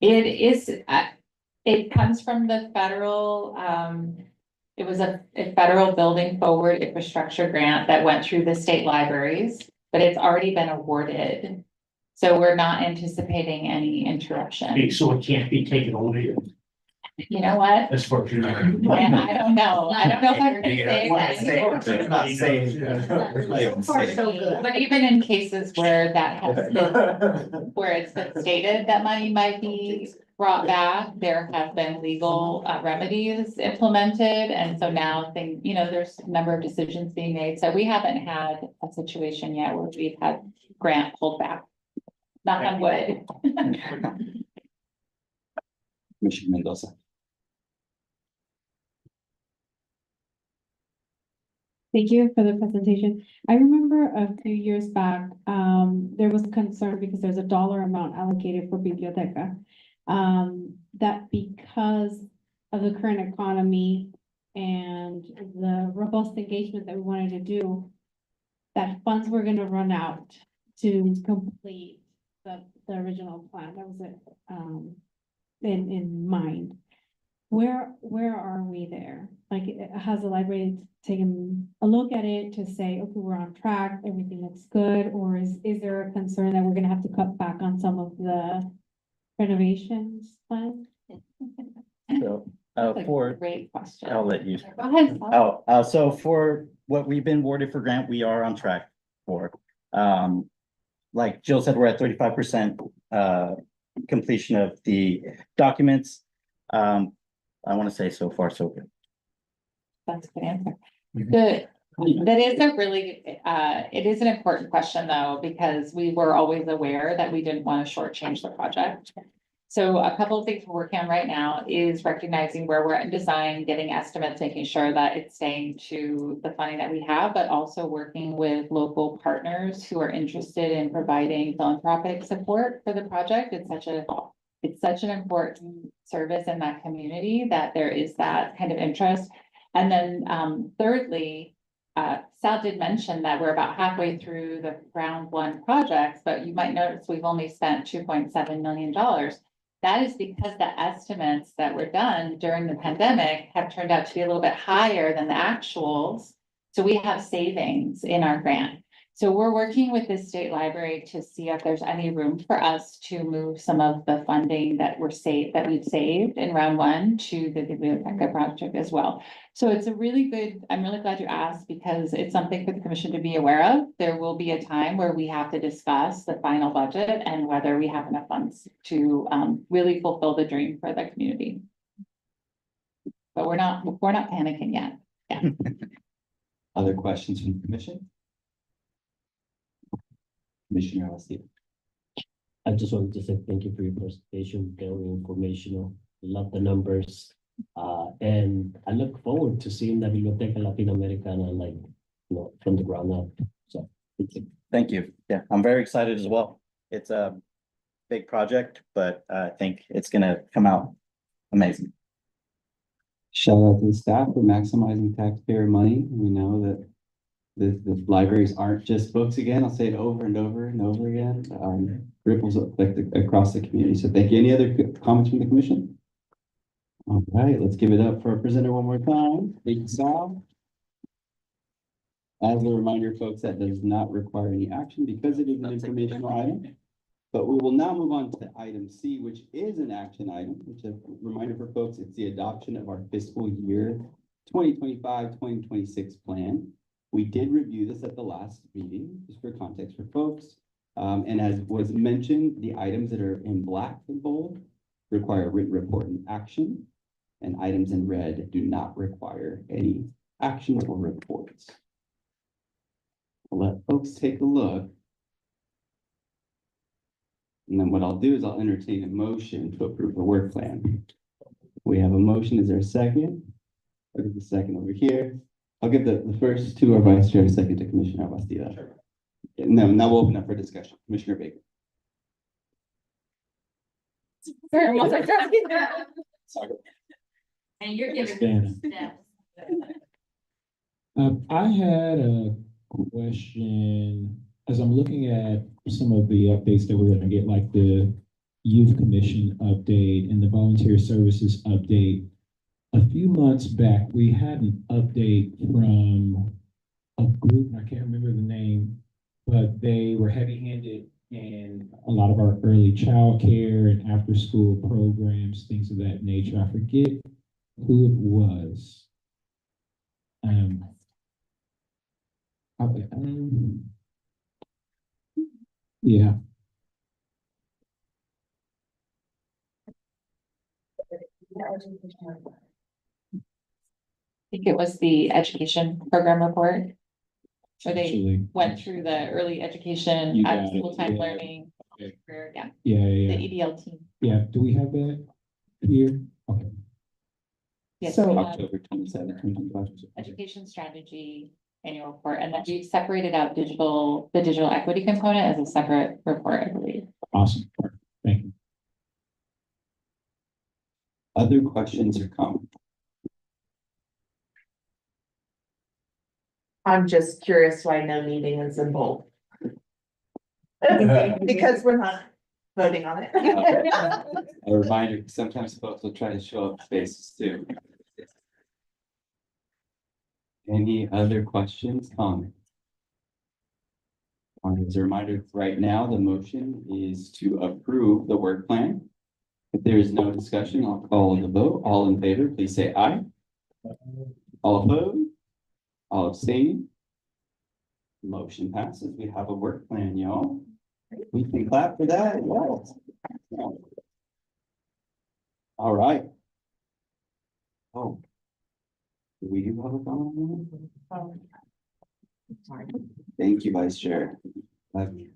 It is, it comes from the federal, it was a federal building forward infrastructure grant that went through the state libraries, but it's already been awarded. So we're not anticipating any interruption. Okay, so it can't be taken away. You know what? As far as you know. I don't know. I don't know if I can say that. It's not safe. It's not even safe. But even in cases where that has been, where it's been stated that money might be brought back, there have been legal remedies implemented. And so now there's a number of decisions being made. So we haven't had a situation yet where we've had grant pulled back. Knock on wood. Commissioner Mendoza. Thank you for the presentation. I remember a few years back, there was concern because there's a dollar amount allocated for Biblioteca. That because of the current economy and the robust engagement that we wanted to do, that funds were gonna run out to complete the original plan. That was it, in mind. Where are we there? Like, has the library taken a look at it to say, okay, we're on track, everything looks good? Or is there a concern that we're gonna have to cut back on some of the renovations plan? So, That's a for, great question. I'll let you. Go ahead. So for what we've been awarded for grant, we are on track for. Like Jill said, we're at 35% completion of the documents. I want to say so far, so good. That's a good answer. That is a really, it is an important question though, because we were always aware that we didn't want to shortchange the project. So a couple of things we're working on right now is recognizing where we're at in design, getting estimates, making sure that it's staying to the funding that we have, but also working with local partners who are interested in providing philanthropic support for the project. It's such an important service in that community that there is that kind of interest. And then, thirdly, Sal did mention that we're about halfway through the round one projects, but you might notice we've only spent $2.7 million. That is because the estimates that were done during the pandemic have turned out to be a little bit higher than the actuals. So we have savings in our grant. So we're working with the state library to see if there's any room for us to move some of the funding that we've saved in round one to the Biblioteca project as well. So it's a really good, I'm really glad you asked because it's something for the commission to be aware of. There will be a time where we have to discuss the final budget and whether we have enough funds to really fulfill the dream for the community. But we're not panicking yet. Yeah. Other questions from the commission? Commissioner Alcide. I just wanted to say thank you for your presentation, very informational, love the numbers. And I look forward to seeing the Biblioteca Latinoamericana like, from the ground up. So, thank you. Thank you. Yeah, I'm very excited as well. It's a big project, but I think it's gonna come out amazing. Shout out to the staff for maximizing taxpayer money. We know that the libraries aren't just books again. I'll say it over and over and over again. Ripples across the community. So thank you. Any other comments from the commission? All right, let's give it up for our presenter one more time. Thank you, Sal. As a reminder, folks, that does not require any action because it is an informational item. But we will now move on to item C, which is an action item, which is a reminder for folks, it's the adoption of our fiscal year 2025-2026 plan. We did review this at the last meeting, just for context for folks. And as was mentioned, the items that are in black and bold require written report and action. And items in red do not require any action or reports. I'll let folks take a look. And then what I'll do is I'll entertain a motion to approve the work plan. We have a motion. Is there a second? I'll give the second over here. I'll give the first to our vice chair, second to Commissioner Bastida. Sure. And now we'll open up for discussion. Commissioner Baker. Sorry. And you're giving I had a question, as I'm looking at some of the updates that we're gonna get, like the Youth Commission update and the Volunteer Services update. A few months back, we had an update from a group, I can't remember the name, but they were heavy-handed in a lot of our early childcare and after-school programs, things of that nature. I forget who it was. Yeah. I think it was the education program report. Where they Actually, went through the early education, You got it, full-time yeah. learning. Okay. Yeah, Yeah. the EDL team. Yeah, do we have that here? Okay. Yes, So- we have October 27th, 2025. education strategy annual report, and then we've separated out the digital equity component as a separate report, I believe. Awesome. Thank you. Other questions or comments? I'm just curious why no meeting is in bold. Because we're not voting on it. A reminder, sometimes folks will try to show up spaces too. Any other questions, comments? As a reminder, right now, the motion is to approve the work plan. If there is no discussion, I'll call the vote. All in favor, please say aye. All opposed? All abstaining? Motion passes. We have a work plan, y'all. We can clap for that. Yes. All right. Oh. Do we do public comment? Thank you, Vice Chair. Do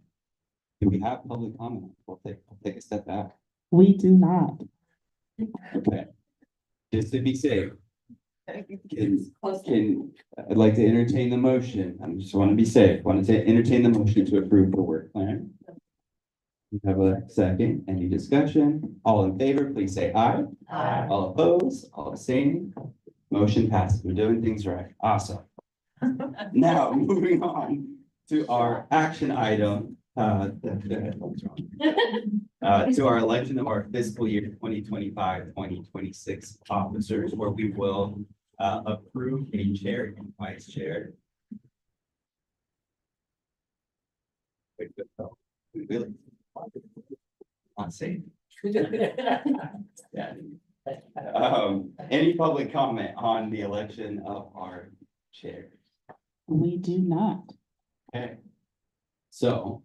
we have public comment? We'll take a step back. We do not. Okay. Just to be safe. I'd like to entertain the motion. I just want to be safe. Want to entertain the motion to approve the work plan. We have a second. Any discussion? All in favor, please say aye. Aye. All opposed, all abstaining. Motion passes. We're doing things right. Awesome. Now, moving on to our action item, to our election of our fiscal year 2025-2026 officers, where we will approve a chair and vice chair. Wait, oh, we really? Not safe. Yeah. Any public comment on the election of our chair? We do not. Okay. So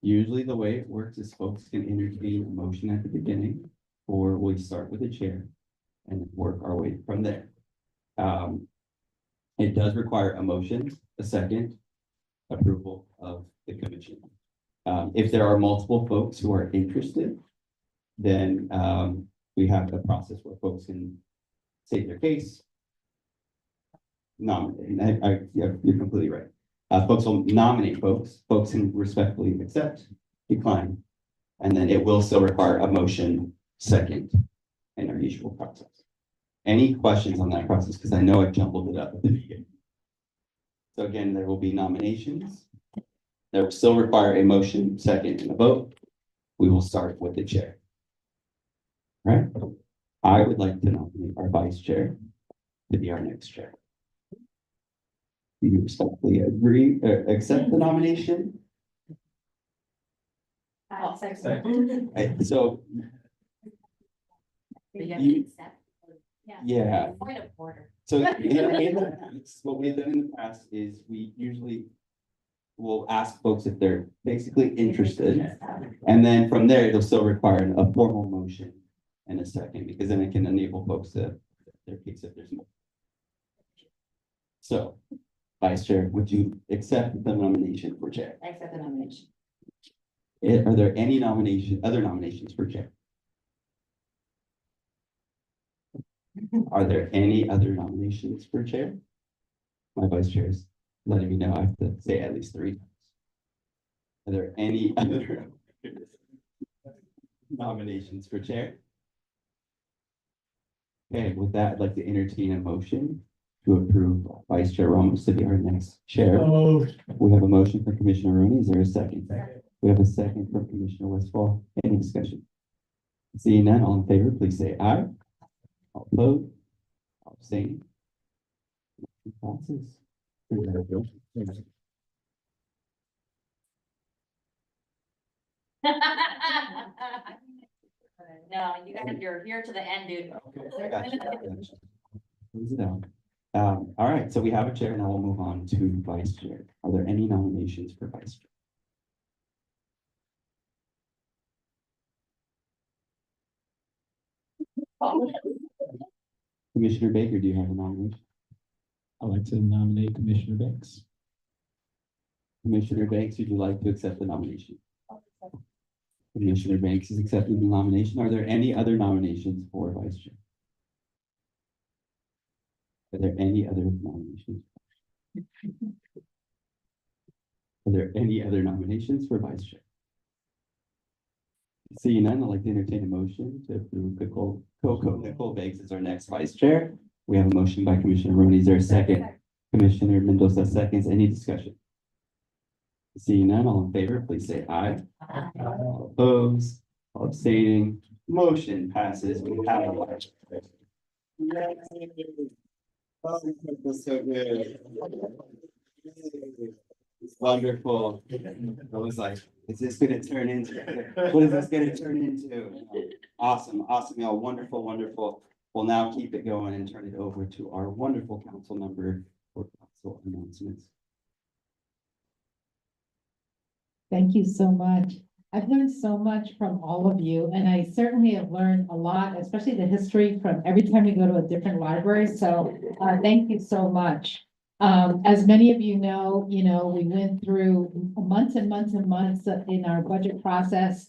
usually the way it works is folks can entertain a motion at the beginning, or we start with the chair and work our way from there. It does require a motion, a second, approval of the commission. If there are multiple folks who are interested, then we have a process where folks can state their case. Nominate, yeah, you're completely right. Folks will nominate folks can respectfully accept, decline, and then it will still require a motion second in our usual process. Any questions on that process? Because I know I jumbled it up at the beginning. So again, there will be nominations. There will still require a motion second and a vote. We will start with the chair. All right. I would like to nominate our vice chair to be our next chair. Do you respectfully agree, accept the nomination? Right, so. Yeah. Point of order. So what we've done in the past is we usually will ask folks if they're basically interested. And then from there, it'll still require a formal motion and a second, because then it can enable folks to their case if there's more. So, Vice Chair, would you accept the nomination for chair? I accept the nomination. Are there any other nominations for chair? Are there any other nominations for chair? My vice chair is letting me know I have to say at least 3 times. Are there any other nominations for chair? Okay, with that, I'd like to entertain a motion to approve Vice Chair Ramos to be our next chair. Oh, We have a motion from Commissioner Rooney. Is there a second? We have a second from Commissioner Westfall. Any discussion? Seeing none, all in favor, please say aye. All opposed? All abstaining? Passes. No, you're here to the end, dude. Okay, I got you. Close it out. All right, so we have a chair, and I will move on to vice chair. Are there any nominations for vice chair? Commissioner Baker, do you have a nomination? I'd like to nominate Commissioner Banks. Commissioner Banks, would you like to accept the nomination? Commissioner Banks is accepting the nomination. Are there any other nominations for vice chair? Are there any other nominations? Are there any other nominations for vice chair? Seeing none, I'd like to entertain a motion to approve Nicole Banks as our next vice chair. We have a motion by Commissioner Rooney. Is there a second? Commissioner Mendoza seconds. Any discussion? Seeing none, all in favor, please say aye. All opposed, all abstaining, motion passes. We have a vice chair. Oh, that's so good. It's wonderful. I was like, is this gonna turn into, what is this gonna turn into? Awesome, awesome, y'all, wonderful, wonderful. We'll now keep it going and turn it over to our wonderful council member for council announcements. Thank you so much. I've learned so much from all of you, and I certainly have learned a lot, especially the history from every time we go to a different library. So thank you so much. As many of you know, we went through months and months and months in our budget process.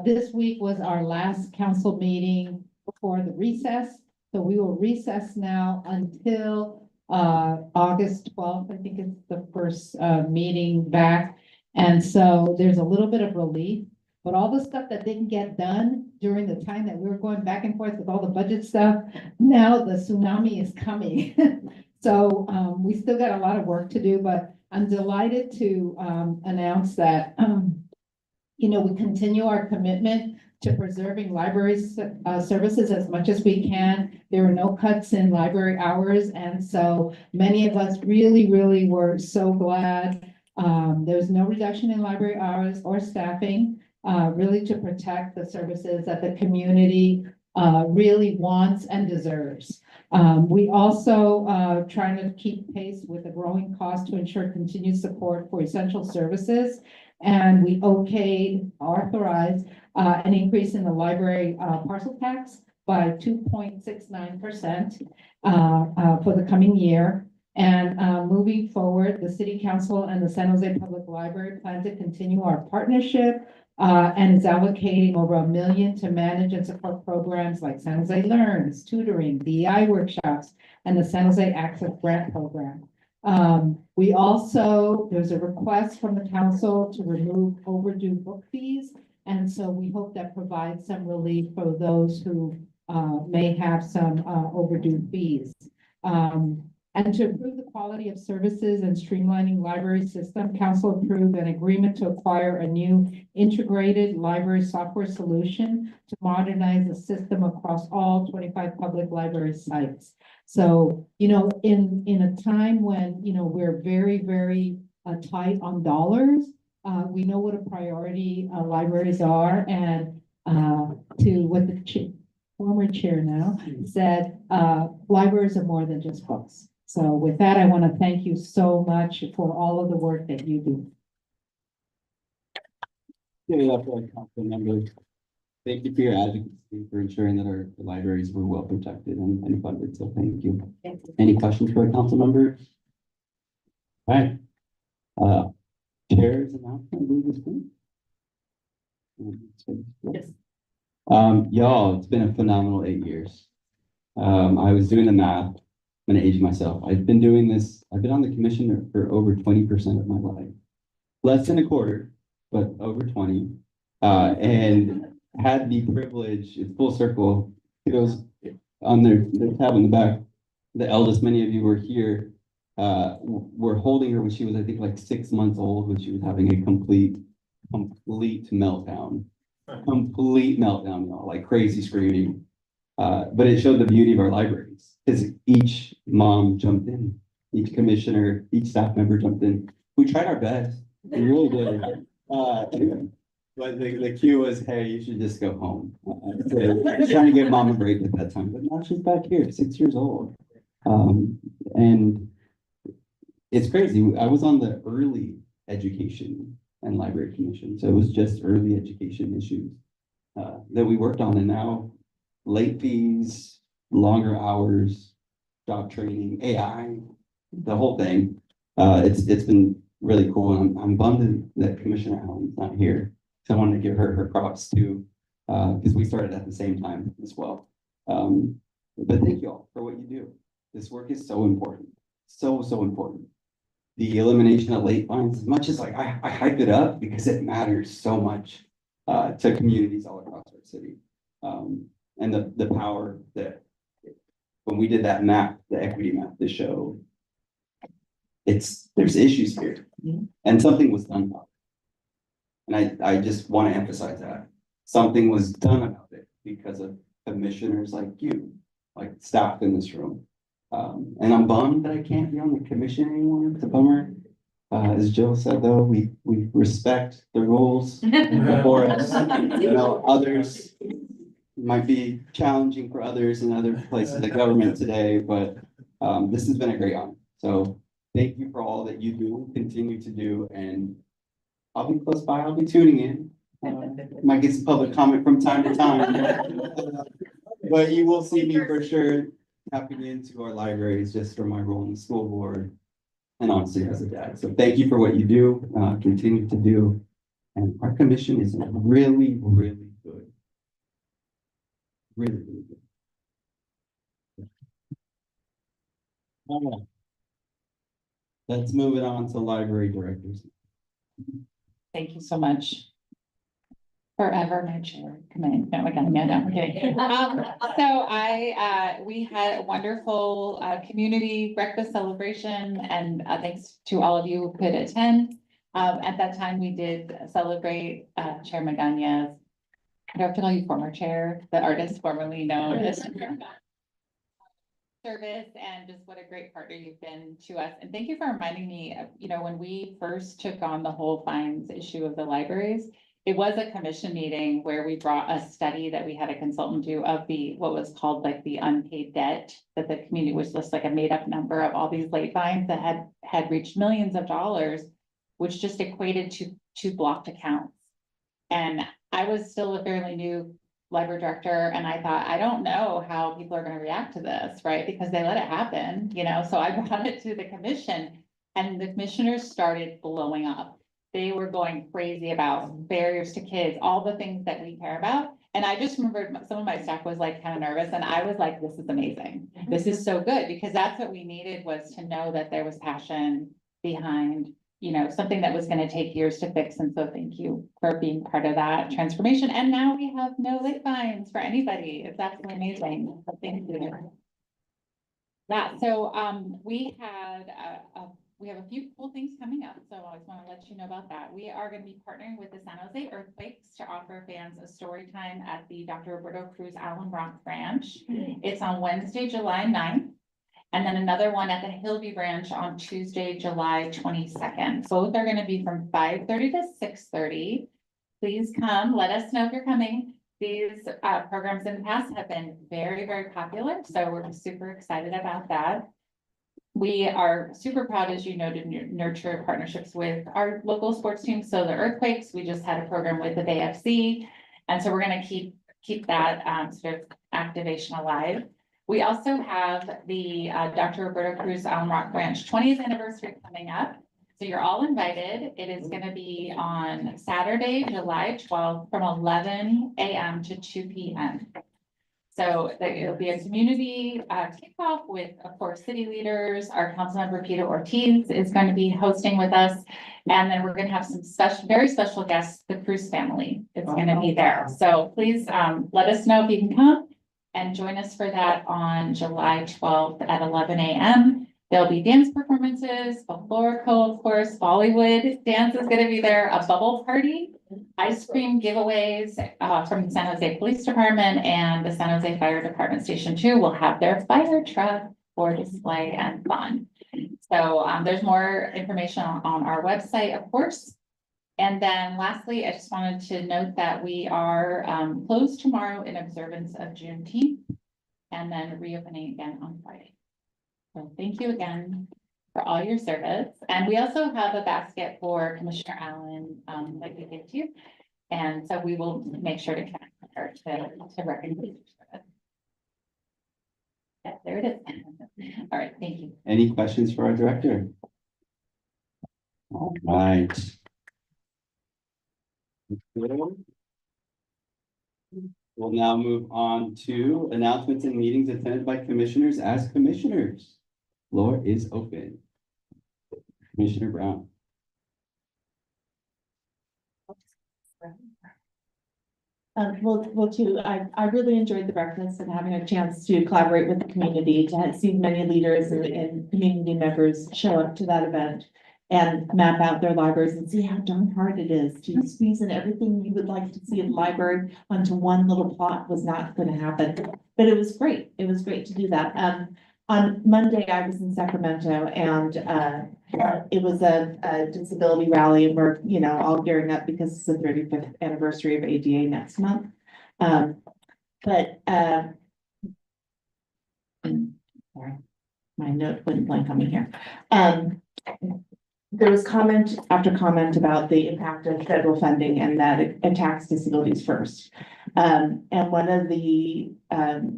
This week was our last council meeting before the recess. So we will recess now until August 12th. I think it's the first meeting back. And so there's a little bit of relief, but all the stuff that didn't get done during the time that we were going back and forth with all the budget stuff, now the tsunami is coming. So, we still got a lot of work to do, but I'm delighted to, announce that, we continue our commitment to preserving library services as much as we can. There were no cuts in library hours, and so many of us really were so glad. There's no reduction in library hours or staffing, really to protect the services that the community really wants and deserves. We also trying to keep pace with the growing cost to ensure continued support for essential services. And we authorized an increase in the library parcel tax by 2.69% for the coming year. And moving forward, the City Council and the San Jose Public Library plan to continue our partnership and is allocating over $1 million to manage and support programs like San Jose Learns, tutoring, DEI workshops, and the San Jose Access Grant Program. There's a request from the council to remove overdue book fees. And so we hope that provides some relief for those who may have some overdue fees. And to improve the quality of services and streamlining library system, council approved an agreement to acquire a new integrated library software solution to modernize the system across all 25 public library sites. So, in a time when, we're very tight on dollars, we know what a priority libraries are, and to what the former chair now said, libraries are more than just books. So with that, I want to thank you so much for all of the work that you do. Give it up for our council members. Thank you for your advocacy for ensuring that our libraries were well protected and funded. So thank you. Any questions for our council members? All right. Chair's announcement. Move this thing. Yes. Y'all, it's been a phenomenal 8 years. I was doing the math. I'm gonna age myself. I've been doing this. I've been on the commission for over 20% of my life. Less than a quarter, but over 20. And had the privilege, it's full circle. It goes on their tab in the back. The eldest, many of you were here, were holding her when she was, I think, like 6 months old, when she was having a complete meltdown. Complete meltdown, y'all, like crazy screaming. But it showed the beauty of our libraries, because each mom jumped in, each commissioner, each staff member jumped in. We tried our best. We really did. But the cue was, hey, you should just go home. Trying to give mom a break at that time, but now she's back here, 6 years old. And it's crazy. I was on the early education and library commission, so it was just early education issues that we worked on, and now late fees, longer hours, job training, AI, the whole thing. It's been really cool, and I'm bummed that Commissioner Allen's not here. So I wanted to give her props too, because we started at the same time as well. But thank you all for what you do. This work is so important, so important. The elimination of late fines, as much as I hype it up because it matters so much to communities all across our city. And the power that when we did that map, the equity map to show there's issues here, and something was done about it. And I just want to emphasize that something was done about it because of commissioners like you, like staff in this room. And I'm bummed that I can't be on the commission anymore. It's a bummer. As Jill said, though, we respect the rules before us. Others might be challenging for others in other places of government today, but this has been a great honor. So thank you for all that you do, continue to do, and I'll be close by. I'll be tuning in. Might get some public comment from time to time, but you will see me for sure tapping into our libraries just for my role in the school board and honestly as a dad. So thank you for what you do, continue to do. And our commission is really good. Really good. All right. Let's move it on to library directors. Thank you so much. Forever my chair, come in, no, again, no, I'm kidding. We had a wonderful, community breakfast celebration and, thanks to all of you who could attend. At that time, we did celebrate, Chair Magana's, I don't know you former chair, the artist formerly known as service and just what a great partner you've been to us. And thank you for reminding me of, when we first took on the whole fines issue of the libraries, it was a commission meeting where we brought a study that we had a consultant do of what was called like the unpaid debt, that the community was just like a made up number of all these late fines that had reached millions of dollars, which just equated to 2 blocked accounts. And I was still a fairly new library director, and I thought, I don't know how people are going to react to this, right? Because they let it happen, so I brought it to the commission and the commissioners started blowing up. They were going crazy about barriers to kids, all the things that we care about. And I just remembered some of my staff was like kind of nervous and I was like, this is amazing. This is so good because that's what we needed, was to know that there was passion behind, something that was going to take years to fix. And so thank you for being part of that transformation. And now we have no late fines for anybody. It's absolutely amazing. So thank you. Yeah, so we have a few cool things coming up, so I just want to let you know about that. We are going to be partnering with the San Jose Earthquakes to offer fans a story time at the Dr. Roberto Cruz Allen Bronx branch. It's on Wednesday, July 9th, and then another one at the Hillview branch on Tuesday, July 22nd. Both are going to be from 5:30 to 6:30. Please come, let us know if you're coming. These programs in the past have been very, very popular, so we're super excited about that. We are super proud, as you know, to nurture partnerships with our local sports teams. So the Earthquakes, we just had a program with the Bay FC. And so we're going to keep that sort of activation alive. We also have the Dr. Roberto Cruz Allen Rock Branch 20th anniversary coming up. So you're all invited. It is going to be on Saturday, July 12th from 11 a.m. to 2 p.m. So it'll be a community kickoff with, of course, city leaders. Our councilmember Peter Ortiz is going to be hosting with us. And then we're going to have some very special guests. The Cruz family is going to be there. So please let us know if you can come and join us for that on July 12th at 11 a.m. There'll be dance performances, folklorico, of course, Bollywood dance is going to be there, a bubble party, ice cream giveaways from the San Jose Police Department, and the San Jose Fire Department Station 2 will have their fire truck for display and fun. So there's more information on our website, of course. And then lastly, I just wanted to note that we are closed tomorrow in observance of Juneteenth and then reopening again on Friday. So thank you again for all your service. And we also have a basket for Commissioner Allen that we gave to you. And so we will make sure to connect with her to recognize your service. Yeah, there it is. All right, thank you. Any questions for our director? All right. We'll now move on to announcements and meetings attended by commissioners as commissioners. Floor is open. Commissioner Brown. I really enjoyed the breakfast and having a chance to collaborate with the community, to see many leaders and community members show up to that event and map out their libraries and see how darn hard it is to squeeze in everything you would like to see in the library onto one little plot. Was not going to happen, but it was great. It was great to do that. On Monday, I was in Sacramento and it was a disability rally, and we're, all gearing up because it's the 35th anniversary of ADA next month. Sorry, my note went blank on me here. There was comment after comment about the impact of federal funding and that it attacks disabilities first. And one of the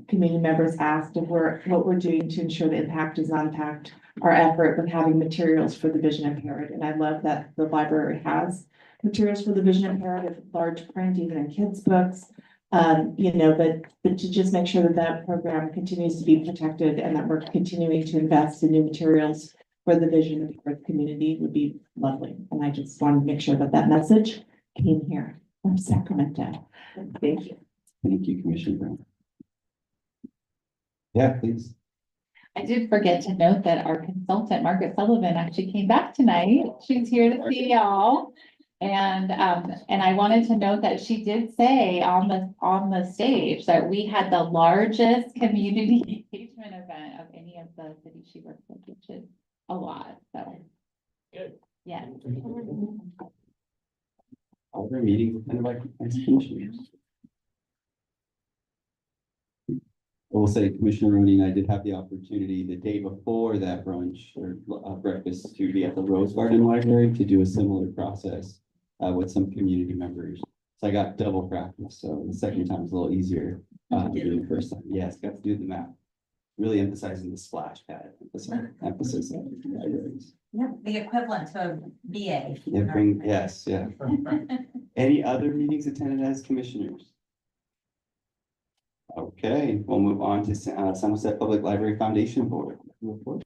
community members asked if what we're doing to ensure the impact does not impact our effort with having materials for the vision impaired. And I love that the library has materials for the vision impaired of large print, even in kids' books. But to just make sure that that program continues to be protected and that we're continuing to invest in new materials for the vision for the community would be lovely. And I just wanted to make sure that that message came here. from Sacramento. Thank you. Thank you, Commissioner Brown. Yeah, please. I did forget to note that our consultant, Margaret Sullivan, actually came back tonight. She's here to see y'all. And I wanted to note that she did say on the stage that we had the largest community engagement event of any of the cities she works with, which is a lot, so. Good. Yeah. All their meetings kind of like as commissioners. I will say Commissioner Rooney and I did have the opportunity the day before that brunch or breakfast to be at the Rose Garden Library to do a similar process with some community members. So I got double practice. So the second time was a little easier than the first time. Yes, got to do the map. Really emphasizing the splash pad, emphasis of libraries. Yeah, the equivalent of BA. Yeah, yes, yeah. Any other meetings attended as commissioners? Okay, we'll move on to Somerset Public Library Foundation Board report.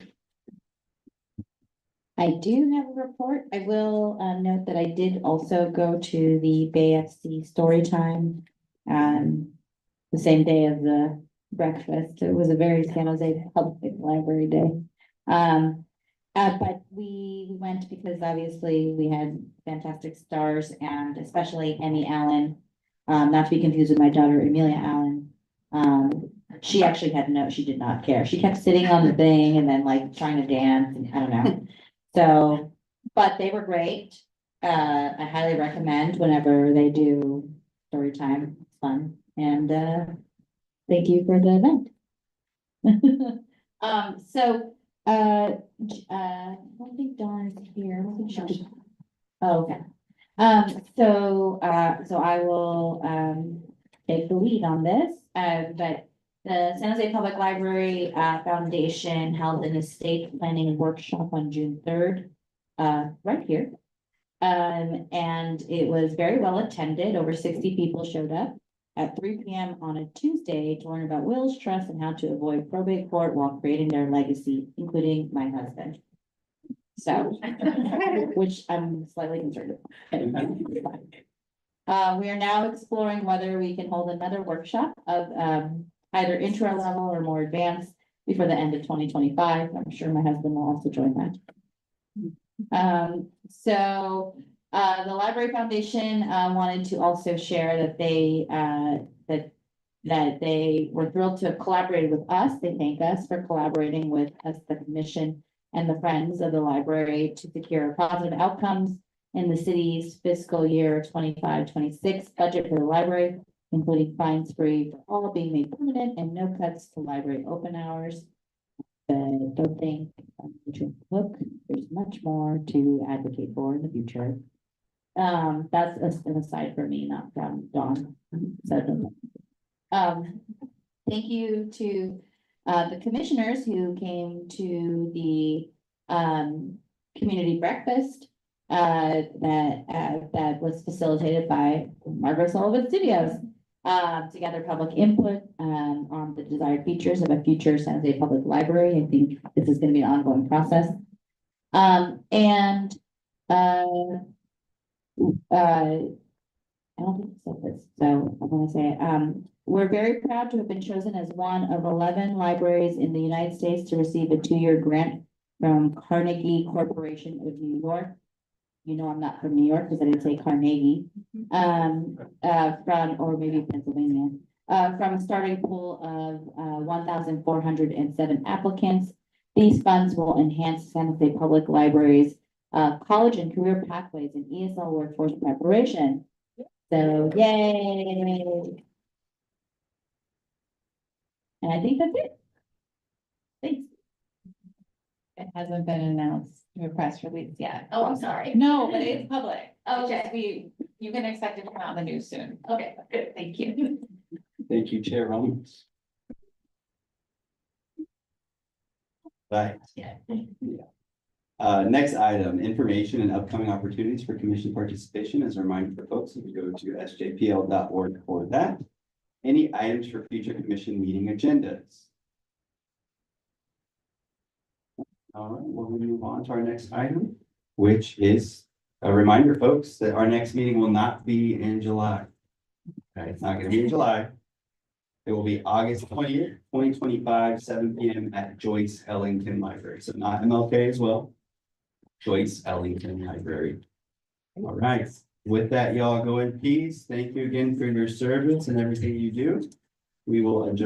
I do have a report. I will note that I did also go to the Bay FC story time the same day of the breakfast. It was a very San Jose Public Library day. But we went because obviously we had fantastic stars and especially Emmy Allen, not to be confused with my daughter Amelia Allen. She actually she did not care. She kept sitting on the thing and then like trying to dance and I don't know. So, but they were great. I highly recommend whenever they do story time. It's fun. And thank you for the event. I don't think Dawn's here. I wasn't sure. Oh, okay. So I will take the lead on this. But the San Jose Public Library Foundation held an estate planning workshop on June 3rd, right here. And it was very well attended. Over 60 people showed up at 3 p.m. on a Tuesday to learn about wills, trusts, and how to avoid probate court while creating their legacy, including my husband. So, which I'm slightly concerned about. We are now exploring whether we can hold another workshop of either intro level or more advanced before the end of 2025. I'm sure my husband will also join that. The Library Foundation wanted to also share that they that they were thrilled to have collaborated with us. They thank us for collaborating with us, the commission and the friends of the library to secure positive outcomes in the city's fiscal year 25-26 budget for the library, including fines free for all being made permanent and no cuts to library open hours. But don't think look, there's much more to advocate for in the future. That's an aside for me, not from Dawn. So, thank you to the commissioners who came to the community breakfast that was facilitated by Margaret Sullivan Studios. To gather public input on the desired features of a future San Jose Public Library. I think this is going to be an ongoing process. I don't think I said this, so I'm going to say it. We're very proud to have been chosen as one of 11 libraries in the United States to receive a 2-year grant from Carnegie Corporation of New York. You know, I'm not from New York because I didn't say Carnegie, or maybe Pennsylvania, from a starting pool of 1,407 applicants. These funds will enhance San Jose Public Library's college and career pathways in ESL workforce preparation. So, yay! And I think that's it. Thanks. It hasn't been announced to a press release yet. Oh, I'm sorry. No, but it's public. Oh, It's just you can expect it to come out in the news soon. Okay, good, thank you. Thank you, Chair Ramos. Right. Yeah. Next item, information and upcoming opportunities for commission participation. As a reminder for folks, if you go to sjpl.org for that. Any items for future commission meeting agendas? All right, we'll move on to our next item, which is A reminder, folks, that our next meeting will not be in July. Okay, it's not gonna be in July. It will be August 20th, 2025, 7 p.m. at Joyce Ellington Library. So not MLK as well. Joyce Ellington Library. All right, with that, y'all go in peace. Thank you again for your service and everything you do. We will adjourn.